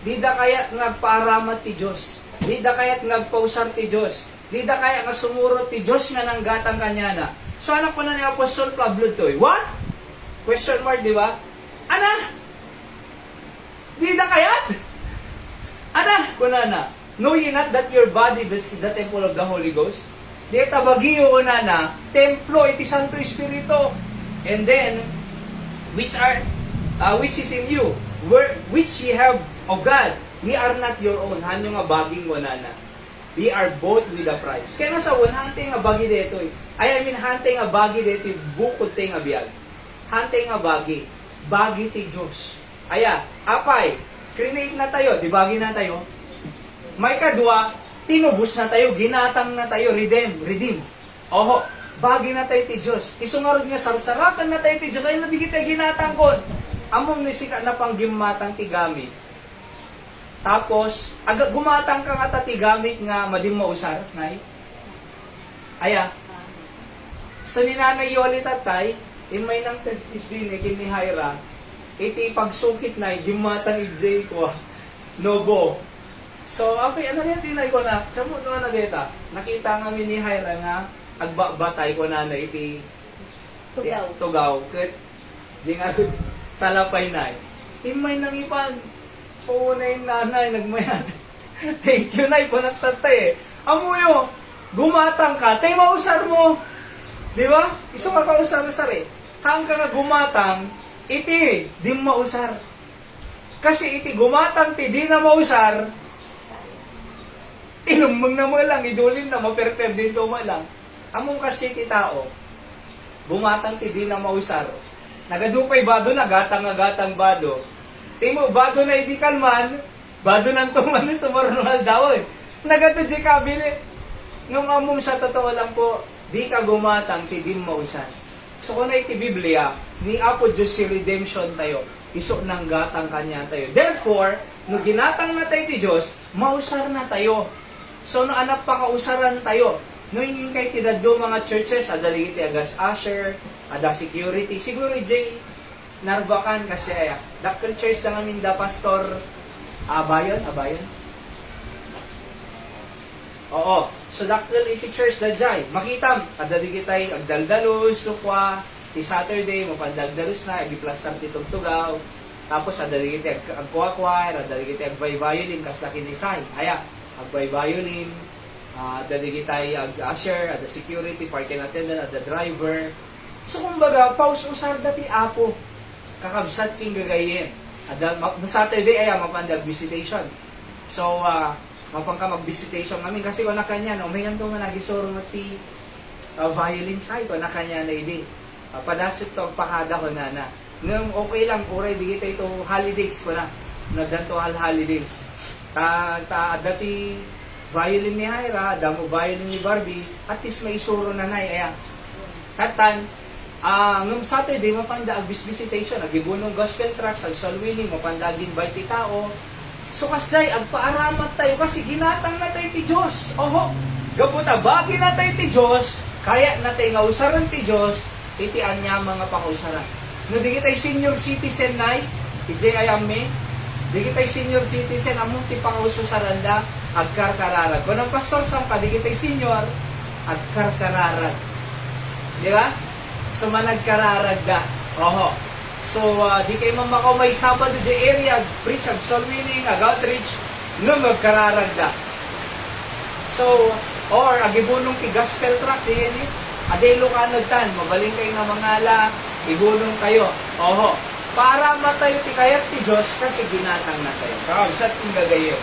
di da kaya ngagpaaramat ti Diyos, di da kaya ngagpausar ti Diyos, di da kaya nga sumurot ti Diyos nga nang gatang kanya na. So, anak ko na ni Apostle Pablo to, what? Question mark, di ba? Ana? Di da kayat? Ana? Kunana, know ye not that your body is the temple of the Holy Ghost? Di tabagiyo unana, templo iti Santo Espiritu. And then, which is in you, which ye have of God, ye are not your own. Hanyo nga baging unana. Ye are bought with a price. Kaya sa hante nga bagi dito I mean, hante nga bagi dito bukod te nga biyag. Hante nga bagi. Bagi ti Diyos. Aya, apay, create na tayo, di bagi na tayo. May kadwa, tinubos na tayo, ginatang na tayo, redeem. Oho, bagi na tayo ti Diyos. Isungarod nga sarsarakan na tayo ti Diyos, ay nabigit tayo ginatang kon. Among nisika na pang gimatang ti gamit. Tapos, gumatang ka nga ti gamit nga madim mausar, nay. Aya, so ni Nanay Yoli tatay, imay nang tagtitine, kini Hyra, iti pagsukit na, gimatang ijay ko, nobo. So, okay, ano yan, tinay ko na, sa mo na nageta, nakita nga ni Hyra nga, agbatay ko na iti tugaw. Kat, di nga, salapay na. Himay nang ipan, puuna yung nanay, nagmayat. Thank you, nay, kung nagtatay Amuyo, gumatang ka, tayo mausar mo. Di ba? Isang makausar-usar Hang ka nga gumatang, iti, di mausar. Kasi iti gumatang, ti di na mausar, ilumang na mo lang, idulin na, maperper din to mo lang. Among kasi ti tao, bumatang ti di na mausaro. Nagadupay bado na, gatang bado. Timo, bado na hindi kalman, bado nang tumano sa marunal daw eh. Nagado di kabili. Nung among sa totoo lang po, di ka gumatang ti di mausan. So kung na iti Biblia, ni Apo Diyos si redemption tayo, iso ng gatang kanya tayo. Therefore, no ginatang na tayo ti Diyos, mausar na tayo. So no anak pa kausaran tayo. No ingin kay ti daddo mga churches, adali iti agas usher, ada security. Siguro Jay, narbakan kasi dakkel church lang amin da pastor abayon. Oo. So dakkel iti church da jay. Makitam, adali kitay agdaldalos, lukwa, ti Saturday, mapandagdalos na, i-plaster ti tugtugaw. Tapos adali kitay agkuwa-choir, adali kitay agvay-violin, kas laki ni Say. Aya, agvay-violin, adali kitay ag-usher, ada security, parking attendant, ada driver. So kumbaga, paus-usar dati Apo. Kakabsat king gagayin. Saturday ay mapandag visitation. So, mapangka mag-visitation kami kasi ko na kanya, no, may ganito nga nagisoro nga ti violin side ko na kanya na hindi. Padasip to, pakada ko na. Nung okay lang, kuray, di kita ito holidays ko na. Nagdanto holidays. Dati violin ni Hyra, damo violin ni Barbie, at least may isuro na na. Katan, ngam Saturday, mapanda ag-visitation, agibunong gospel tracks, ag-salwili, mapanda ag-invite ti tao. So kasay, agpaaramat tayo kasi ginatang na tayo ti Diyos. Oho, gaputa, bagi na tayo ti Diyos, kaya na tayo nga usaran ti Diyos, titian niya mga pakausaran. No, di kita'y senior citizen na, iti ayami, di kita'y senior citizen, among ti pakausaran da, agkarkararag. Kung ang pastor sampa, di kita'y senior, agkarkararag. Di ba? So, managkararag da. Oho. So, di kayo mamakaw may Sabado di area, preach, ag-soul winning, ag-outreach, no, magkararag da. So, or, agibunong ti gospel tracks, yan eh. Adelo ka nagtan, mabaling kayo na mangala, ibunong kayo. Oho. Para matayo ti kayat ti Diyos, kasi ginatang na tayo. Kakabsat kong gagayo.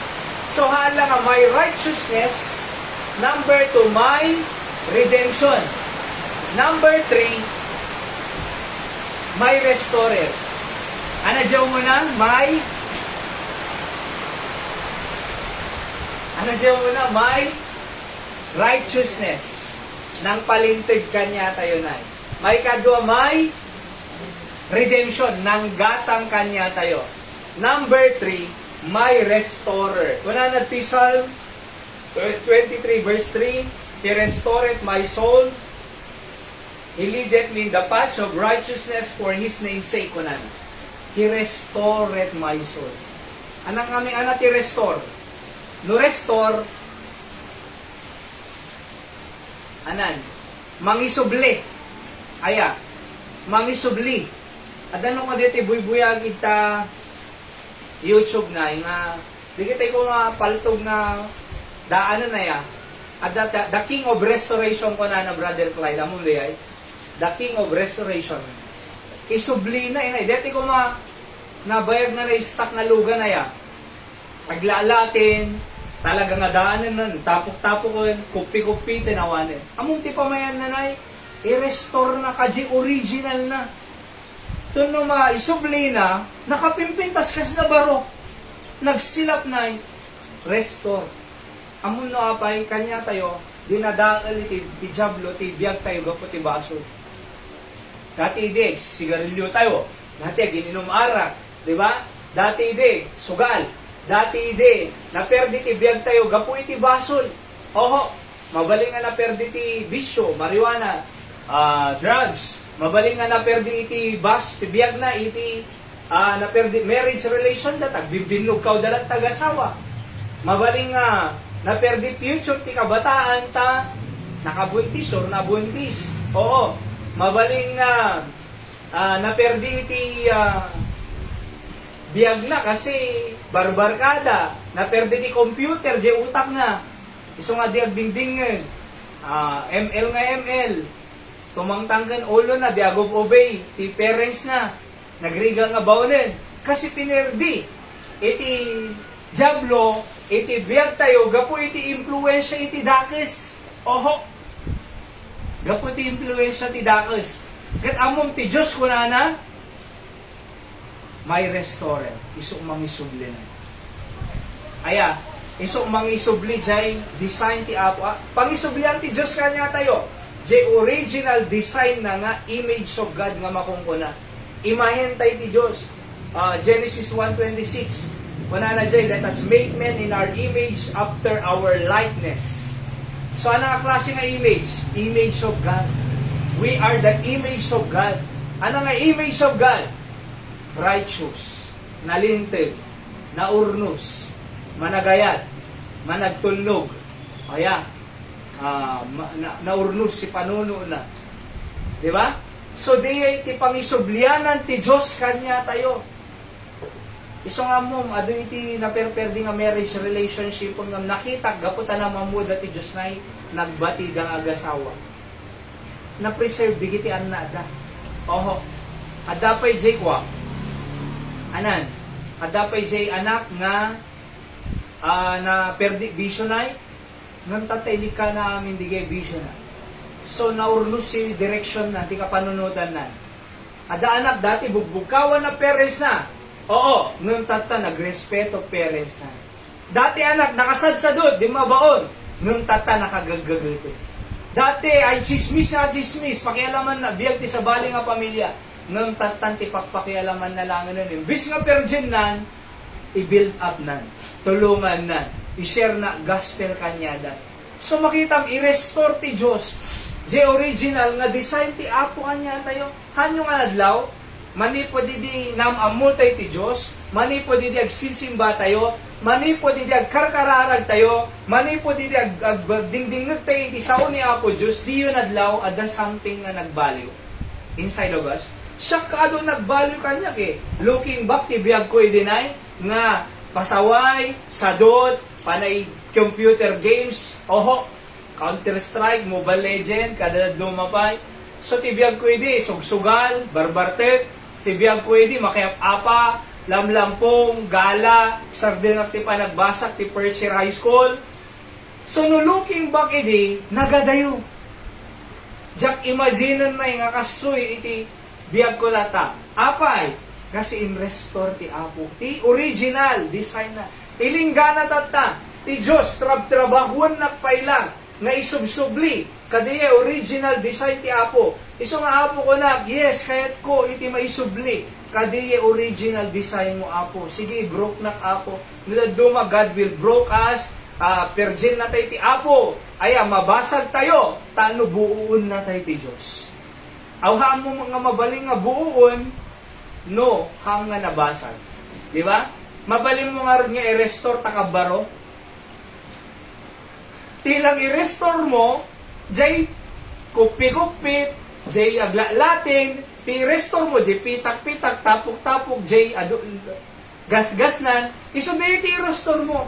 So, hala nga, my righteousness, number 2, my redemption. Number 3, my restorer. Ano dyan mo na? My righteousness. Nang palintig kanya tayo na. May kadwa, may redemption. Nang gatang kanya tayo. Number 3, my restorer. Kuna na Psalm 23 verse 3, He restored my soul. He leadeth me in the paths of righteousness for His name's sake. Kunan. He restored my soul. Anang kami anak i-restore? No restore, anan? Mangisubli. Aya. Mangisubli. At ano ka dito, buy-buyag ita YouTube na, nga, di kita ko nga paltog na daanan na ya. At the King of Restoration ko na Brother Clyde, among liyay. The King of Restoration. Isubli na inay. Dati ko nabayag na na-stack na luga na ya. Aglalatin, talaga nga daanan nun, tapok-tapok kupi-kupi, tinawanin. Among ti pamayan na nay, i-restore na kaji original na. Ito no isubli na, nakapimpintas kasi na baro. Nagsilap na, restore. Amon no apay, kanya tayo, dinadakal ti Diablo, ti biyag tayo, gapo ti baso. Dati ide, sigarilyo tayo. Dati gininom arak, di ba? Dati ide, sugal. Dati ide, naperdi ti biyag tayo, gapo iti basol. Oho, mabaling nga naperdi ti bisyo, marijuana, drugs. Mabaling nga naperdi iti ti biyag na, iti naperdi marriage relation da, tagbibinlog kaw dalat tagasawa. Mabaling nga naperdi future ti kabataan ta, nakabuntis or nabuntis. Oo, mabaling nga naperdi iti biyag na kasi barbarkada, naperdi ti computer, di utak nga. Iso nga diag dingdingen, ML nga ML, tumangtanggan ulo na, di agog obey, ti parents na, nagriga nga baunin, kasi pinerdi, iti Diablo, iti biyag tayo, gapo iti influensya iti dakes, oho, gapo iti influensya iti dakes, Ket amom ti Diyos kunana, may restaurant. Isok mangisubli na. Aya, isok mangisubli jay design ti Apo. Pangisubli ti Diyos kanya tayo. Jay original design na nga image of God nga makungkuna. Imahen tayo ti Diyos. Genesis 1:26. Kunana jay, let us make man in our image after our likeness. So ano nga klase nga image? Image of God. We are the image of God. Ano nga image of God? Righteous, nalintig, naurnos, managayat, managtulnog. Aya, naurnos si panuno na. Di ba? So di ti pangisublianan ti Diyos kanya tayo. Iso nga mo, ado iti naperperdi nga marriage relationship nga nakita, gaputan na mamuda ti Diyos na nagbati nga agasawa. Na-preserve, digiti an na da. Oho, adapay jekwa, anan, adapay jay anak nga na perdi vision ay nang tatay ka na amin digay vision na. So naurnos si direction na, di ka panunutan na. Ada anak dati bugbugkawan na peres na. Oo, nung tata nagrespeto peres na. Dati anak nakasadsadod, di mabaon. Nung tata nakagagaguto. Dati ay chismis na chismis, pakialaman na, biyag ti sa bali nga pamilya. Nung tatan ti pakpakialaman na lang nun. Bis nga perjin nan, i-build up nan, tulungan nan, i-share na gospel kanyada. So makitam, i-restore ti Diyos. The original nga design ti Apo kanya tayo. Hanyo nga adlaw, mani po di namamutay ti Diyos, mani po di agsilsimba tayo, mani po di agkarkararag tayo, mani po di agdingdingag tayo ti sao ni Apo Diyos, di yun adlaw, ada something na nagbaliw inside of us. Siya kaado nagbaliw kanya ke. Looking back, ti biyag ko i-deny nga pasaway, sadot, panay computer games, oho, Counter-Strike, Mobile Legend, kada dumapay. So tibiyag ko idi, sugsugal, barbartet, si biyag ko idi, makiap-apa, lamlampong, gala, sardinag ti panagbasak, ti first year high school. So no looking back idi, nagadayo. Jak imagine na nga kasoy iti biyag ko lata. Apay, kasi in-restore ti Apo. Ti original design na. Ilinggana tata, ti Diyos, trabahuan nagpailang, nga isubsubli, kadiya original design ti Apo. Iso nga Apo ko na, yes, kahit ko iti maisubli, kadiya original design mo Apo. Sige, broke na Apo. Niladuma, God will broke us, perjin na tayo ti Apo. Aya, mabasag tayo, tano buuon na tayo ti Diyos. Awhaan mo mga mabaling nga buuon, no, hang nga nabasag. Di ba? Mabaling mo nga rin nga i-restore takabaro, tilang i-restore mo, jay kupi-kupit, jay aglalating, i-restore mo, jay pitak-pitak, tapok-tapok, jay gas-gasnan, isubi i-restore mo.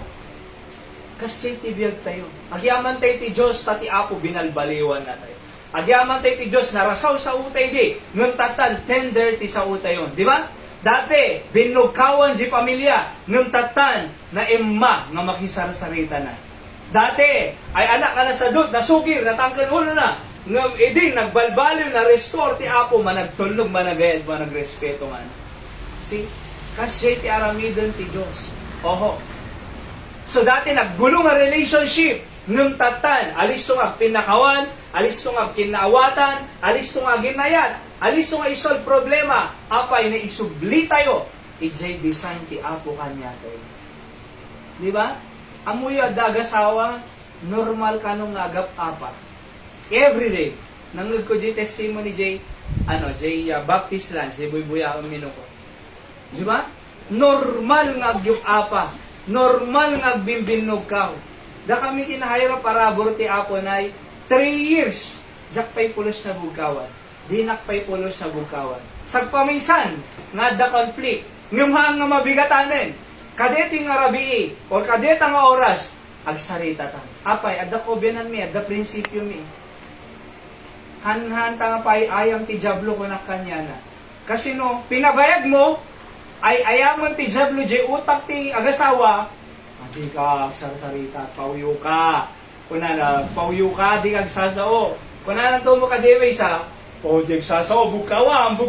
Kasi tibiyag tayo. Agyaman tayo ti Diyos, tati Apo, binalbaliwan na tayo. Agyaman tayo ti Diyos, narasaw sa utay di, nung tatan, tender ti sa utay yun. Di ba? Dati, binugkawan di pamilya, nung tatan, na emma, nga makisarsarita na. Dati, ay anak ka na sa dut, nasugir, natangkan ulo na. Ngam edin, nagbalbaliw, na restore ti Apo, managtulog, managayad, managrespeto nga. See? Kasi ti aramidon ti Diyos. Oho. So dati, naggulo nga relationship. Ngam tatan, alis to nga pinakawan, alis to nga kinaawatan, alis to nga ginayat, alis to nga isolve problema. Apay na isubli tayo. Ijay design ti Apo kanya tayo. Di ba? Amuyo dagasawa, normal ka nung agap-apa. Every day. Nangag ko jay testimony jay, Baptist Land, jay buy-buya ang minuko. Di ba? Normal nga agap-apa. Normal nga agbimbinog ka. Da kami kinahayro para burti Apo na 3 years. Jak pay pulos na bugkawan. Dinak pay pulos na bugkawan. Sagpaminsan, nga da conflict. Ngumhang nga mabigatanin. Kadeti nga rabii, o kadeta nga oras, agsarita ta. Apay, adda kobenan mi, adda prinsipyo mi. Han-han ta nga pay ayam ti jablo ko na kanya na. Kasi no, pinabayag mo, ay ayamon ti jablo, jay utak ti agasawa, di ka agsarita, pauyo ka. Kuna na, pauyo ka, di ka agsasao. Kuna na to mo ka dewe sa, O, di agsasaw, bugkawam.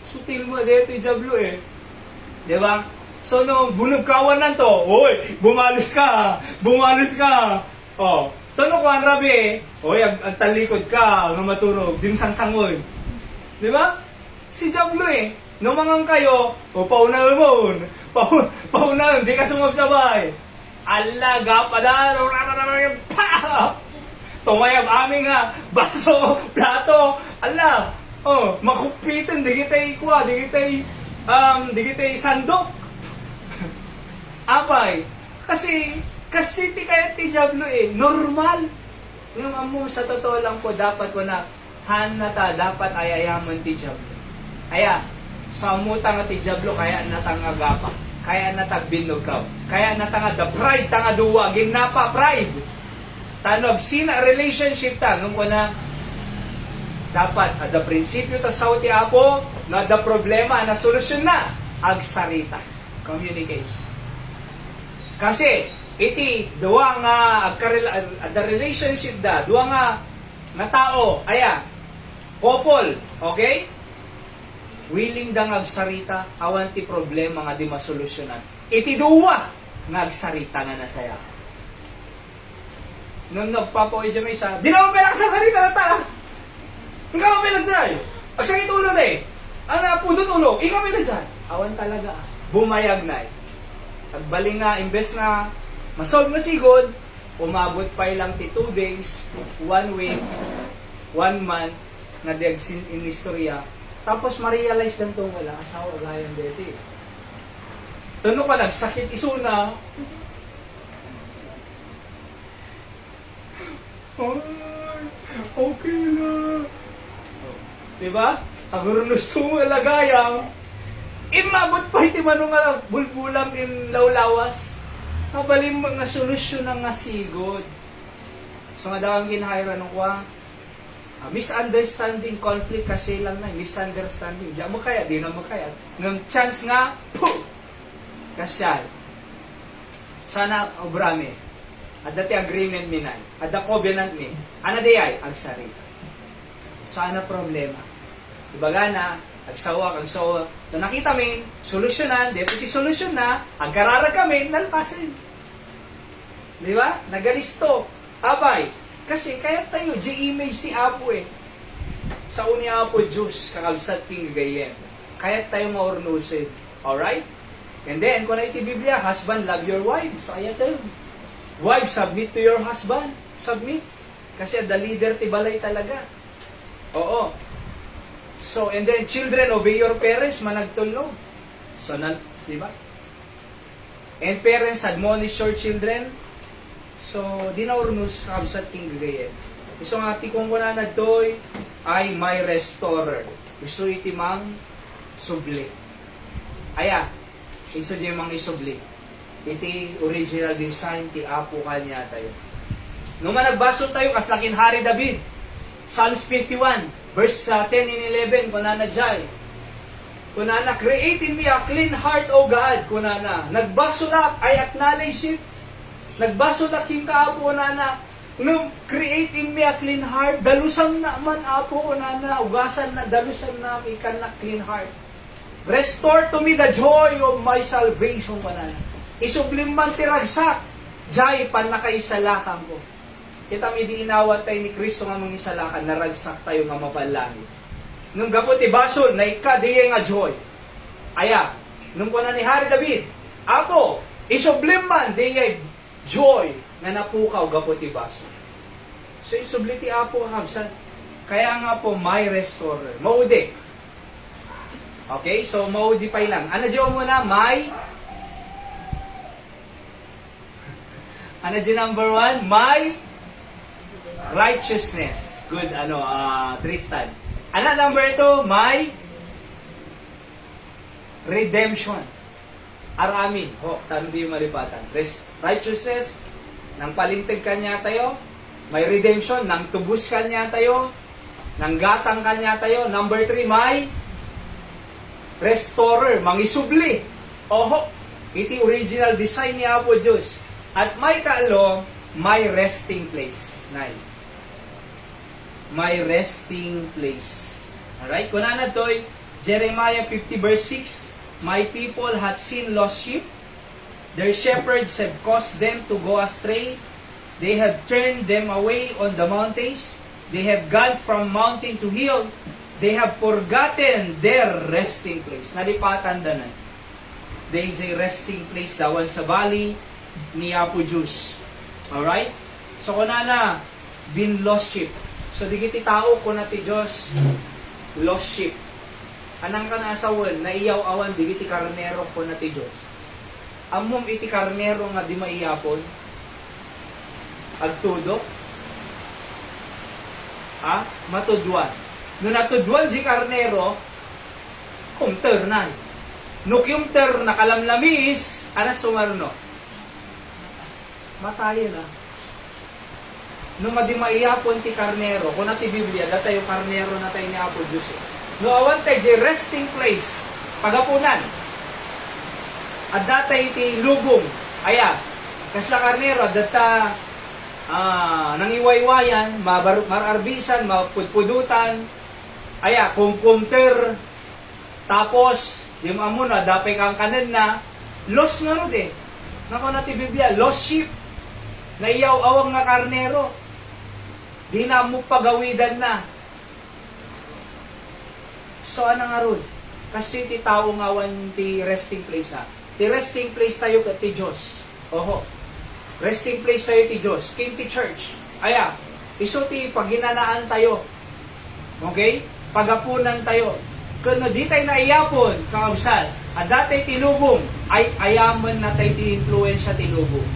Sutil mo, dito Diablo eh. Di ba? So, nung bunugkawan na to, oy, bumalis ka. O, tono ko ang rabi, oy, ang talikod ka, nga maturog, dimsang sangoy. Di ba? Si Diablo eh. Numangang kayo, o pauna-umon, pauna, di ka sumabsabay. Allah, gapadar, pa! Tumayab aming nga, baso, plato, Allah, makupitin, di kita'y sandok. Apay, kasi ti kaya ti Diablo eh, normal. Yung amo, sa totoo lang po, dapat ko na, hanata, dapat ayayaman ti Diablo. Aya, sa muta nga ti Diablo, kaya natangagapa, kaya natagbinog ka, kaya natanga the pride, tanga duwa, ginapa pride. Tanog, sina relationship ta, nung ko na, dapat, ada prinsipyo ta sa ti Apo, na da problema, na solusyon na, agsarita, communicate. Kasi, iti, duwa nga, the relationship da, duwa nga tao, aya, couple, okay? Willing da agsarita, awan ti problema nga di masolusyonan. Iti duwa, nga agsarita nga nasaya. Nung nagpapawid dyan may isa, di naman pala sa sarita na ta. Hindi ka pala dyan. Ang sakit ulo na eh. Ang pudot ulo, ikaw pala dyan. Awan talaga. Bumayag na eh. Pagbaling nga, imbes na masolve na sigod, umabot pa lang ti 2 days, 1 week, 1 month, na degsin in istorya. Tapos ma-realize lang itong wala asawa, gayan deti. Tanong ka, nagsakit isuna, ay, okay na. Diba? Ang gusto mo lagayang, imabot pa iti manong nga bulbulam in lawlawas. Kabalim nga solusyon ng nga sigod. So nga daw ang ginahira nung kwa, misunderstanding, conflict kasi lang na, misunderstanding. Diyan mo kaya, di na mo kaya. Ng chance nga, poof! Kasyal. Sana obrame. At dati agreement minay. At the covenant mi. Ana di ay, agsarita. Sana problema. Ibaga na, agsawa. So nakita min, solusyonan, dito si solusyon na, agkarara kami, nalpasin. Di ba? Nagalisto. Abay. Kasi kaya tayo, image si Apo eh. Sa uni Apo Diyos, kakabsat ting gayen. Kaya tayo maurnusin. Alright? And then, kung na iti Biblia, husband, love your wife. So kaya tayo. Wife, submit to your husband. Submit. Kasi the leader ti balay talaga. Oo. So, and then, children, obey your parents, managtulog. So, di ba? And parents, admonish your children. So, di na urnus, kabsat king gagayen. Gusto nga, tikong ko na nagtoy, ay my restorer. Gusto iti mang subli. Aya, iso di mang isubli. Iti original design ti Apo kanya tayo. Nung nagbasa tayo, kaslakin Hari David, Psalms 51, verse 10 and 11, kunana jay. Kunana, create in me a clean heart, O God. Kunana, nagbaso na, I acknowledge it. Nagbaso na king Kaapo, kunana, nung create in me a clean heart, dalusan na man Apo, kunana, ugasan na, dalusan na, ikan na clean heart. Restore to me the joy of my salvation, kunana. Isublim man tiragsak, jay pan nakaisalakan ko. Kita mi di inawat tayo ni Kristo nga mga isalakan, naragsak tayo nga mapalangit. Nung gapot ibason, na ikadiye nga joy. Aya, nung kuna ni Hari David, Apo, isublim man diye joy na napukaw gapot ibason. So isubli ti Apo habsan. Kaya nga po, my restorer. Maudi. Okay, so maudi pa lang. Ano diyo muna, ano di number 1? My righteousness. Good, Tristan. Ano number 2? My redemption. Aramin. Tanong di malipatan. Righteousness, nang palintig kanya tayo. May redemption, nang tubus kanya tayo. Nang gatang kanya tayo. Number 3, my restorer. Mangisubli. Iti original design ni Apo Diyos. At may kaalo, may resting place. my resting place. Alright? Kuna na to'y Jeremiah 50 verse 6, my people had seen lost sheep. Their shepherds have caused them to go astray. They have turned them away on the mountains. They have gone from mountain to hill. They have forgotten their resting place. Nalipatan da na. They is a resting place dawan sa valley ni Apo Diyos. Alright? So kuna na, been lost sheep. So di kiti tao kuna ti Diyos, lost sheep. Anang ka na asawan, naiyaw awan, di kiti karnero kuna ti Diyos. Amom iti karnero nga di maiyapon, agtudo, matudwan. No natudwan si karnero, kumter na. No kumter nakalamlamis, anas sumarno. Matayo na. No madimaiyapon ti karnero, kung nati Biblia, data yung karnero na tayo ni Apo Diyos. No awan tayo di resting place, pagapunan. At data iti lubong, aya, kasla karnero, data nangiwaywayan, mararbisan, mapudpudutan, aya, kumkumter, tapos, yung amo na, dapay kang kanan na, lost nga rin eh. Nako nati Biblia, lost sheep, naiyaw awang nga karnero, di na mo pagawidan na. So, ano nga ron? Kasi ti tao nga wan ti resting place na. Ti resting place tayo ti Diyos. Oho. Resting place tayo ti Diyos. King ti church. Aya, iso ti paghinanaan tayo. Okay? Pagapunan tayo. Kung di tayo naiyapon, kausal, at dati ti lubong, ay ayaman na tayo ti influensya ti lubong.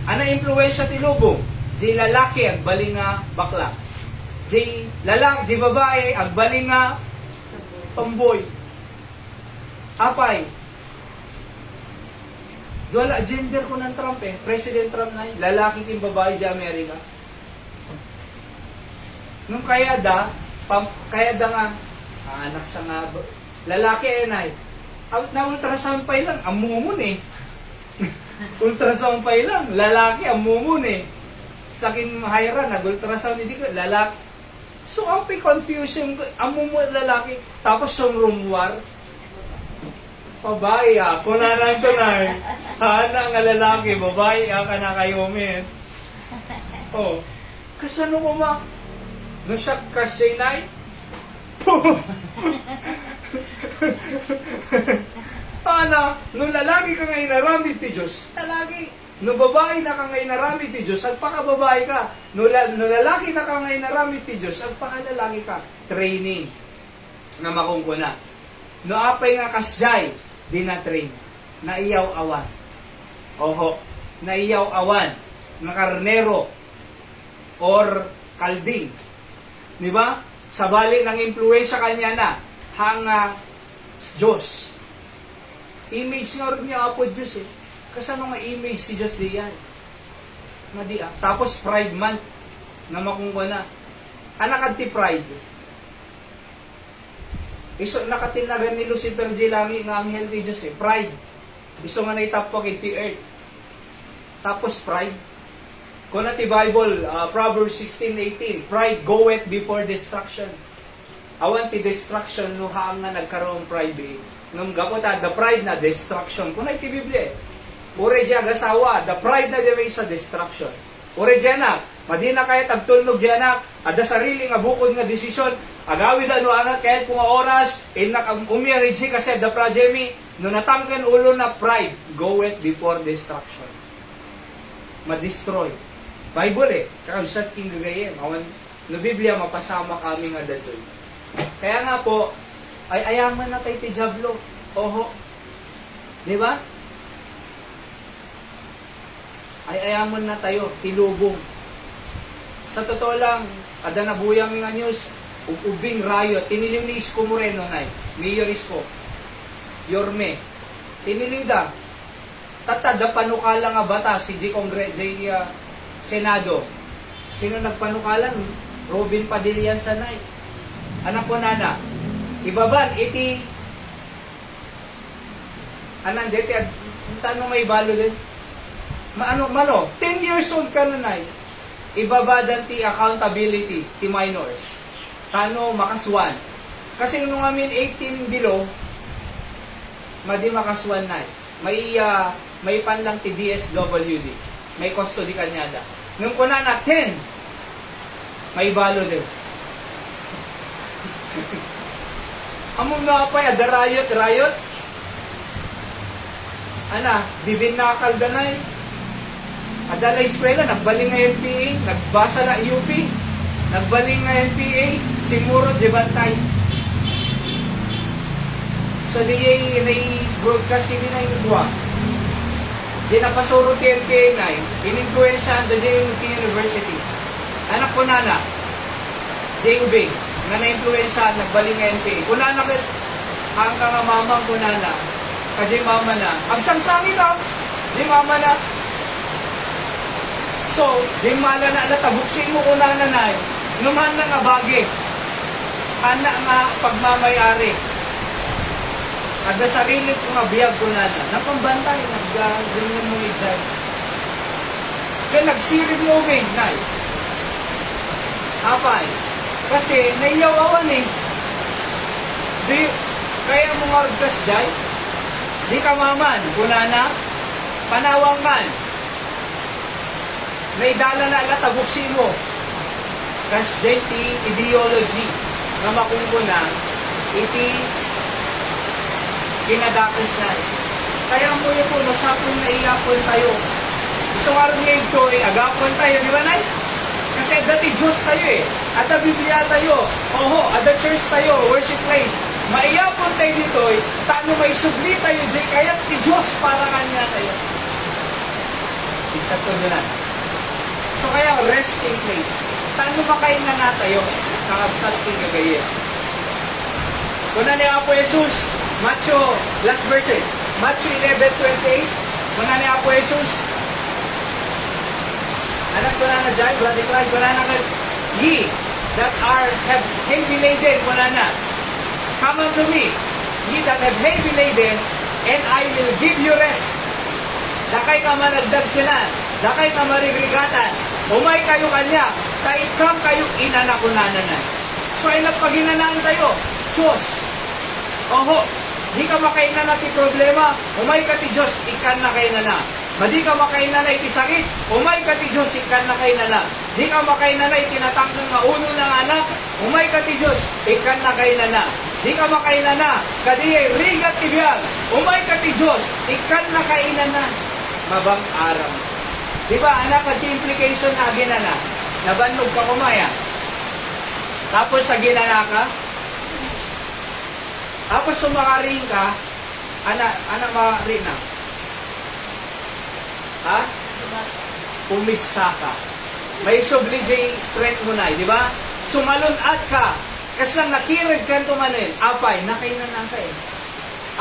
Ano influensya ti lubong? Di lalaki agbaling nga bakla. Di lalaki, di babae agbaling nga tomboy. Apay. Wala, gender ko ng Trump eh. President Trump na yun. Lalaki ting babae di Amerika. Nung kaya da nga, anak sa nga, lalaki eh na na ultrasound pa lang, amumun eh. Ultrasound pa lang, lalaki, amumun eh. Sakin mahayra, nag-ultrasound, hindi ko, lalaki. So, ang confusion, amumun lalaki, tapos yung rumwar, babae ako na lang ito na eh. Hana nga lalaki, babae ka na kayo men. Oh, kasano ko ma? No siya kasi na Ana, no lalaki ka ngayon naramid ti Diyos, lalaki. No babae na ka ngayon naramid ti Diyos, agpaka-babae ka. No lalaki na ka ngayon naramid ti Diyos, agpaka-lalaki ka. Training na makungkuna. No apay nga kasjay, di na train. Naiyaw awan. Oho, naiyaw awan. Na karnero or kalding. Di ba? Sa bali ng impluensya kanya na hanga Diyos. Image nga rin niya Apo Diyos eh. Kasano nga image si Diyos diyan? Tapos Pride Month na makungko na. Anak ti Pride. Iso nakatinagan ni Lucifer di langi nga anghel ti Diyos eh. Pride. Iso nga naitapwag iti earth. Tapos Pride. Kung na ti Bible, Proverbs 16:18, pride goeth before destruction. Awan ti destruction no haang nga nagkaroon pride eh. Nung gapota, the pride na destruction. Kung na ti Biblia eh. Ure diya gasawa, the pride na di sa destruction. Ure diya na, madina kaya tagtulnog diya na, ada sarili nga bukod nga desisyon, agawid ano anak, kahit kung oras, umiyarid si kasi the projemi, no natangkan ulo na pride, goeth before destruction. Ma-destroy. Bible eh, kakabsat king gagayin. Awan, no Biblia, mapasama kami nga datoy. Kaya nga po, ay ayaman na tayo ti Diablo. Oho. Di ba? Ay ayaman na tayo, tilubong. Sa totoo lang, ada na buyang nga news, ubing rayo, tinilim ni Isko Moreno na Mayor Isko, Yorme, tinilida, tatada panukala nga bata, si Senado. Sino nagpanukalan? Robin Padillan sanay. Anak ko nana, ibaban, iti, anang deti, tanong may balo din. Mano, 10 years old ka nanay. Ibabadan ti accountability ti minors. Tano makaswan. Kasi nung amin 18 below, madi makaswan na. May panlang ti DSWD. May custody kanyada. Nung kuna na 10, may balo din. Among nga pa, ada riot. Ana, bibin na kaldanay. Adala eskwela, nagbaling nga NPA, nagbasa na UP, nagbaling nga NPA, simuro, di bantay. So, di broadcast hindi na yung dua. Di napasuro ti NPA na, in-influensya the University. Anak ko na, J.U.B. nga na-influensya, nagbaling nga NPA. Kuna na, ang ka nga mamang kuna na, kasi mama na, absang-sangi na, di mama na. So, di mala na natabuksin mo kuna na na, numan na nga bagi, ana nga pagmamayari. At sa sarili ko nga biyag kuna na, napambantay, nag-ganyan mo iday. Kaya nag-series moving, na. Apay, kasi naiyawawan eh. Kaya mo nga orgas jay, di ka maman, kuna na, panawang man, may dala na tabuksi mo, kas jay ti ideology, na makungkuna, iti kinadakis na. Kaya mo yun po, masapon na iyapon tayo. Gusto nga rin ngayon ito, agapon tayo, di ba na? Kasi dati Diyos tayo eh. At the Biblia tayo. Oho, at the church tayo, worship place. Maiyapon tayo dito eh. Tano may subli tayo dyan. Kaya ti Diyos para kanya tayo. Isa to na. So kaya resting place. Tano makain na tayo. Nakabsat king kagaya. Kuna ni Apo Jesus, Matthew, last verse Matthew 11:28. Kuna ni Apo Jesus, anak ko na dyan, brother Christ, wala na ka, ye that have heavy laden, wala na. Come unto me, ye that have heavy laden, and I will give you rest. Dakay ka managdag sila, dakay ka marigrigatan, umay kayo kanya, kaikam kayo inanakunanan na. So ay nagpaginanaan tayo, Diyos. Oho, di ka makainan na ti problema, umay ka ti Diyos, ikan na kayo na. Madi ka makainan na iti sakit, umay ka ti Diyos, ikan na kayo na. Di ka makainan na itinatang ng uno ng anak, umay ka ti Diyos, ikan na kayo na. Di ka makainan na, kadi rigat ti biyag, umay ka ti Diyos, ikan na kayo na. Mabang aram. Di ba, anak, at implication na ginana, nabannog ka kumaya. Tapos sa ginana ka, tapos sumakaring ka, anak makaring na. Ha? Pumitsa ka. May sublijay strength mo na, di ba? Sumalunat ka. Kasi lang nakirig ka tumanin. Apay, nakainan na ka eh.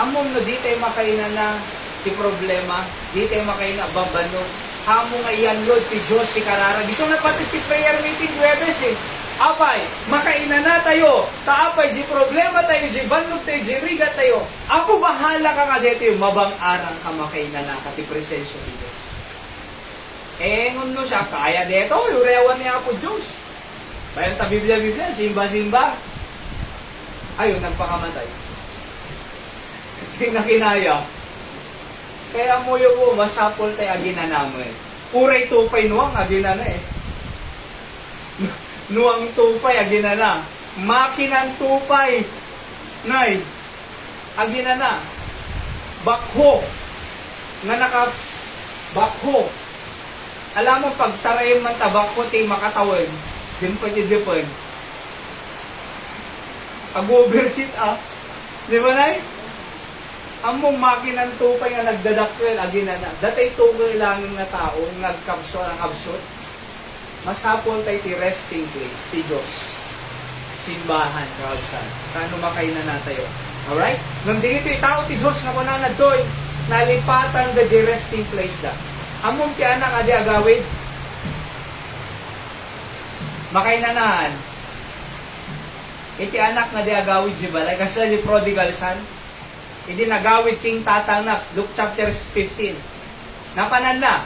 Amom no, di tayo makainan na ti problema. Di tayo makainan babanog. Hamo nga iyan, Lord, ti Diyos, si Karara. Gusto na pati ti prayer meeting, Webes eh. Apay, makainan na tayo. Taapay, di problema tayo, di bandog tayo, di riga tayo. Ako bahala ka nga dito yung mabang-arang ka makainan na ka ti presensya ni Diyos. Ngun no siya, kaya dito, urewan niya ako Diyos. Bayan ta Biblia, simba-simba. Ayun, nagpakamatay. Kinakinaya. Kaya mo yung masapol tayo agina namin. Uray tupay nuwang agina na eh. Nuwang tupay agina na. Makinang tupay. Nay, agina na. Bakho. Nga bakho. Alam mo, pagtaray man tabakho, tayo makatawin. Din pa niya dipon. Pag-overheat Di ba, Nay? Among makinang tupay nga nagdadakwel, agina na. Datay tugay lang nga tao, nagkabso ang absot. Masapol tayo ti resting place, ti Diyos. Simbahan, kaabsan. Kano makainan na tayo. Alright? Nung dito tao ti Diyos na kunanad doy, nalipatan the resting place da. Among ti anak adi agawid, makainanahan. Iti anak na di agawid di balay, kasi di prodigal son, hindi nagawid king tatang na, Luke chapter 15. Napanan na.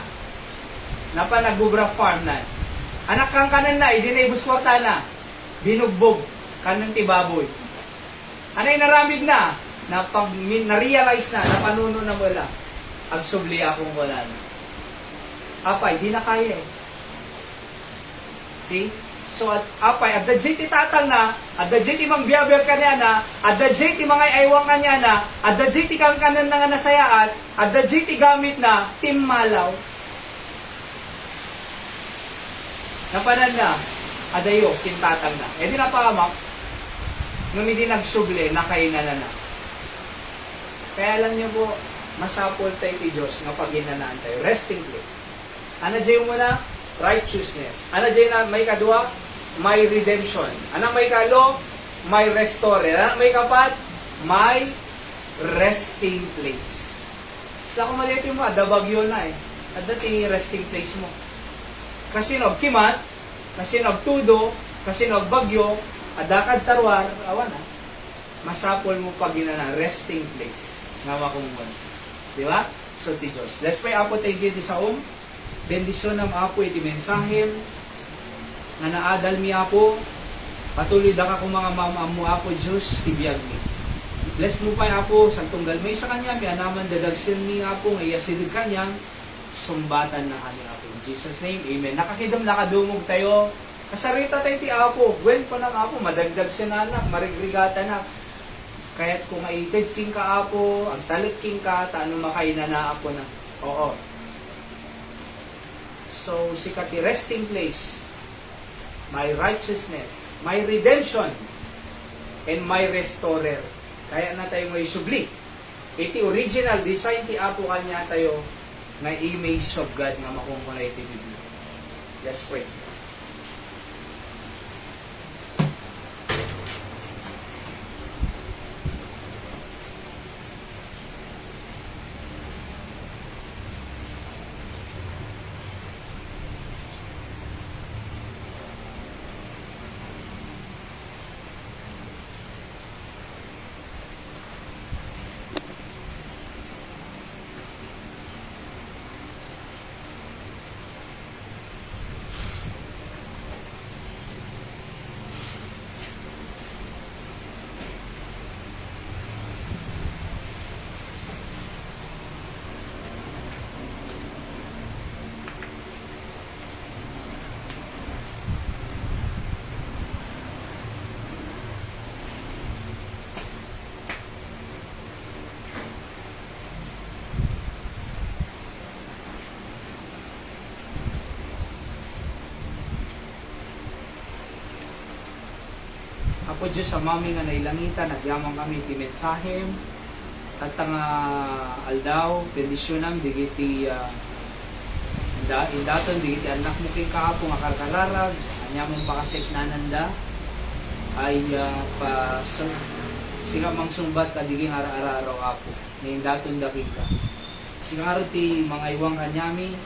Napanagubra farm na. Anak kang kanan na, hindi na ibus kwarta na. Binugbog, kanan ti baboy. Anay naramig na, na-realize na, napanuno na wala. Agsubli akong wala na. Apay, di na kaya eh. See? So, apay, at the JT tatang na, at the JT mang biyaber ka niya na, at the JT mga aywang ka niya na, at the JT kang kanan na nga nasayaan, at the JT gamit na, Tim Malaw. Napanan na, adayo, Tim Tatang na. E di napahamak, nung hindi nagsubli, nakainan na. Kaya alam niyo po, masapol tayo ti Diyos nga pag hinanaan tayo. Resting place. Ano dyan mo na? Righteousness. Ano dyan na may kadua? May redemption. Ano may kalo? May restore. Ano may kapat? May resting place. Sa kung malitin mo, adabagyo na eh. At dati resting place mo. Kasi nagkimat, kasi nagtudo, kasi nagbagyo, adakad tarwar, awan na. Masapol mo pag ginana, resting place. Nga makumon. Di ba? So, ti Diyos. Let's pray, Apo, tayo di sa bendisyon ng Apo, iti mensahe nga naadal mi Apo, patuloy da ka kung mga mamamu Apo, Diyos, tibiyag mi. Bless mo pa Apo, santunggal may sa kanya, mi anaman dadagsin mi Apo, nga iyasilig kanya, sumbatan na kanya Apo. In Jesus' name, Amen. Nakakidam nakadumog tayo, kasarita tayo ti Apo, when pa ng Apo, madagdag sinanak, marigrigata na, kaya't kung aitid king ka Apo, ang talit king ka, taano makaina na Apo na. Oo. So, sikati resting place, my righteousness, my redemption, and my restorer. Kaya na tayo may subli. Iti original design ti Apo kanya tayo na image of God nga makungkuna iti Biblia. Let's pray. Apo Diyos, sa mami nga nailangita, nagyamang kami ti mensahe, at nga aldaw, bendisyonan, digiti indaton, digiti anak mo king kaapo nga karkararag, anyamang pakasik nananda, ay sila mang sumbat kadiging ara-araraw Apo, na indaton dakika. Sigaro ti mga iwang kanyami,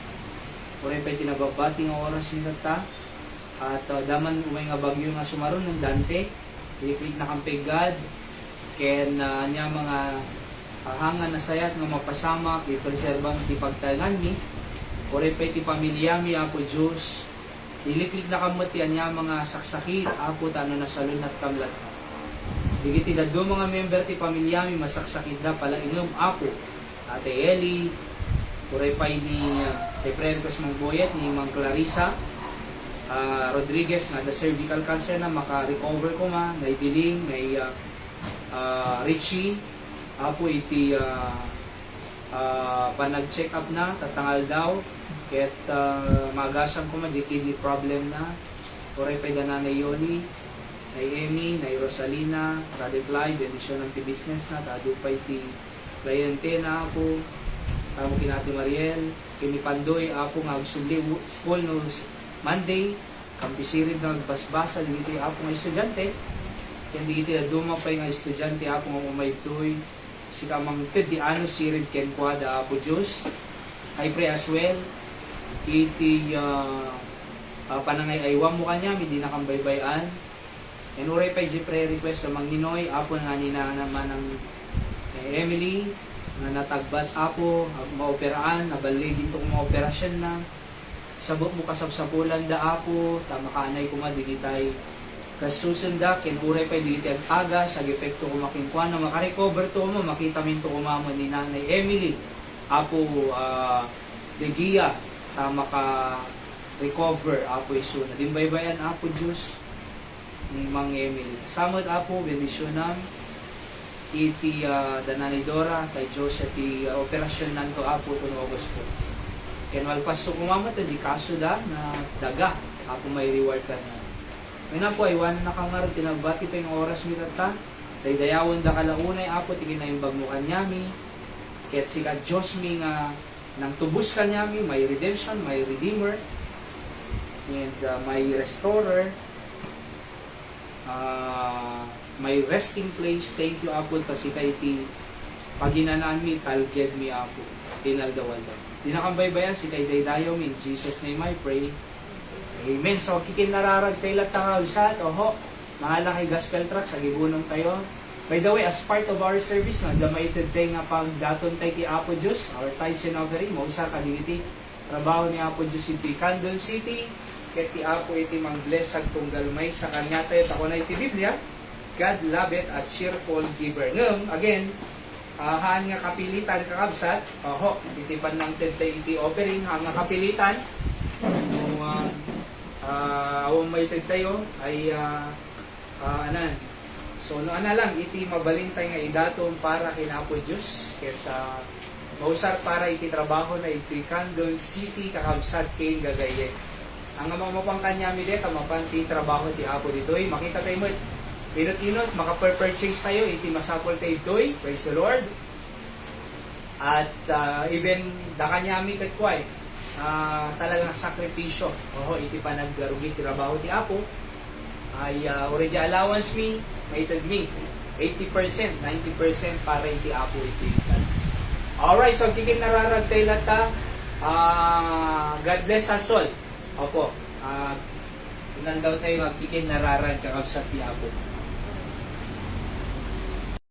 uray pa'y tinababati nga oras nila ta, at daman umay nga bagyo nga sumaron ng Dante, iliklik na kampay God, kaya niya mga hangan na sayat nga mapasama, ipreserbang ti pagtalan mi, oray pa'y ti pamilya mi, Apo Diyos, iliklik na kamati niya mga saksakit, Apo, tano na salun at kamlat. Digiti daddo mga member ti pamilya mi, masaksakit na pala inom, Apo, Ate Eli, oray pa'y ni Efrentos Mangboyet, ni Mang Clarissa, Rodriguez nga the cervical cancer na maka-recover ko ma, naibiling, Richie, Apo iti panag-check up na, tatangal daw, kaya't magasam ko ma, di kidney problem na, oray pa'y na Yoni, nay Amy, nay Rosalina, Radicline, bendisyon ng business na, tado pa'y ti cliente na Apo, samo kinati Mariel, kini Pandoy, Apo nga agsubli, school no Monday, kampisirin na nagbasbasa, dito yung Apo nga estudyante, hindi ito na dumapay nga estudyante, Apo nga umaytoy, si kamang di ano sirid kenkwada, Apo Diyos, I pray as well, iti panangay aywang mo kanya, hindi nakambaybayan, and uray pa yung prayer request sa Ninoy, Apo nga nina naman ng Emily, nga natagbat Apo, maoperaan, nabalay dito kung maoperasyon na, sabot mo kasabsapulan da Apo, tama kanay ko nga digitay kasusunda, kinuray pa digitay aga, sa epekto ko makinkwan na makarecover to mo, makita min to kumamon ni Nanay Emily, Apo de Gia, tama ka recover, Apo iso na dimbaybayan, Apo Diyos, ni Mang Emily. Samad, Apo, bendisyonan, iti Dananay Dora, kay Joseph, operasyon nanto, Apo, ito August po. Kenwal pasto kumamat, di kaso da, na daga, Apo may reward ka na. May na po, iwanan na kangar, tinagbati pa yung oras mi tata, day dayawan da kalaunay, Apo, tigin na yung bagmo kanyami, kaya't sila Diyos mi nga, nang tubos kanyami, may redemption, may redeemer, and may restorer, may resting place. Thank you, Apo, kasi kay ti paginanaan mi, talged mi, Apo, tinaldawal da. Dinakambaybayan si kay Daydayo, in Jesus' name I pray. Amen. So, kikin nararag tayo latang usat, oho, mga lakay gospel truck, sa gibunong tayo. By the way, as part of our service, nagdamaited tayo nga pang daton tayo kay Apo Diyos, our tithes and offering, mausar ka digiti, trabaho ni Apo Diyos iti Candle City, kaya ti Apo iti mang bless ag tunggalmay sa kanya tayo, tako na iti Biblia, God loveth a cheerful giver. Ngam, again, haan nga kapilitan kakabsat, oho, itipan ng tayo iti offering, haan nga kapilitan, kung awang may tayo, ay, anan, so, no, ana lang, iti mabalintay nga idaton para kinapo Diyos. Kaya, mausar para iti trabaho na iti Candle City, kakabsat kain gagaye. Ang mamapang kanyami dito, mapanti trabaho ti Apo dito'y. Makita tayo mo, inot-inot, maka-purchase tayo, iti masapol tayo dito'y. Praise the Lord. At even, da kanyami katkway, talagang sakripisyo. Oho, iti panaggarugi trabaho ti Apo. Ay already allowance me, mated me 80%, 90% para iti Apo iti. Alright, so kikin nararag tayo lata. God bless us all. Opo, ilan daw tayo magkikin nararag kakabsat ti Apo.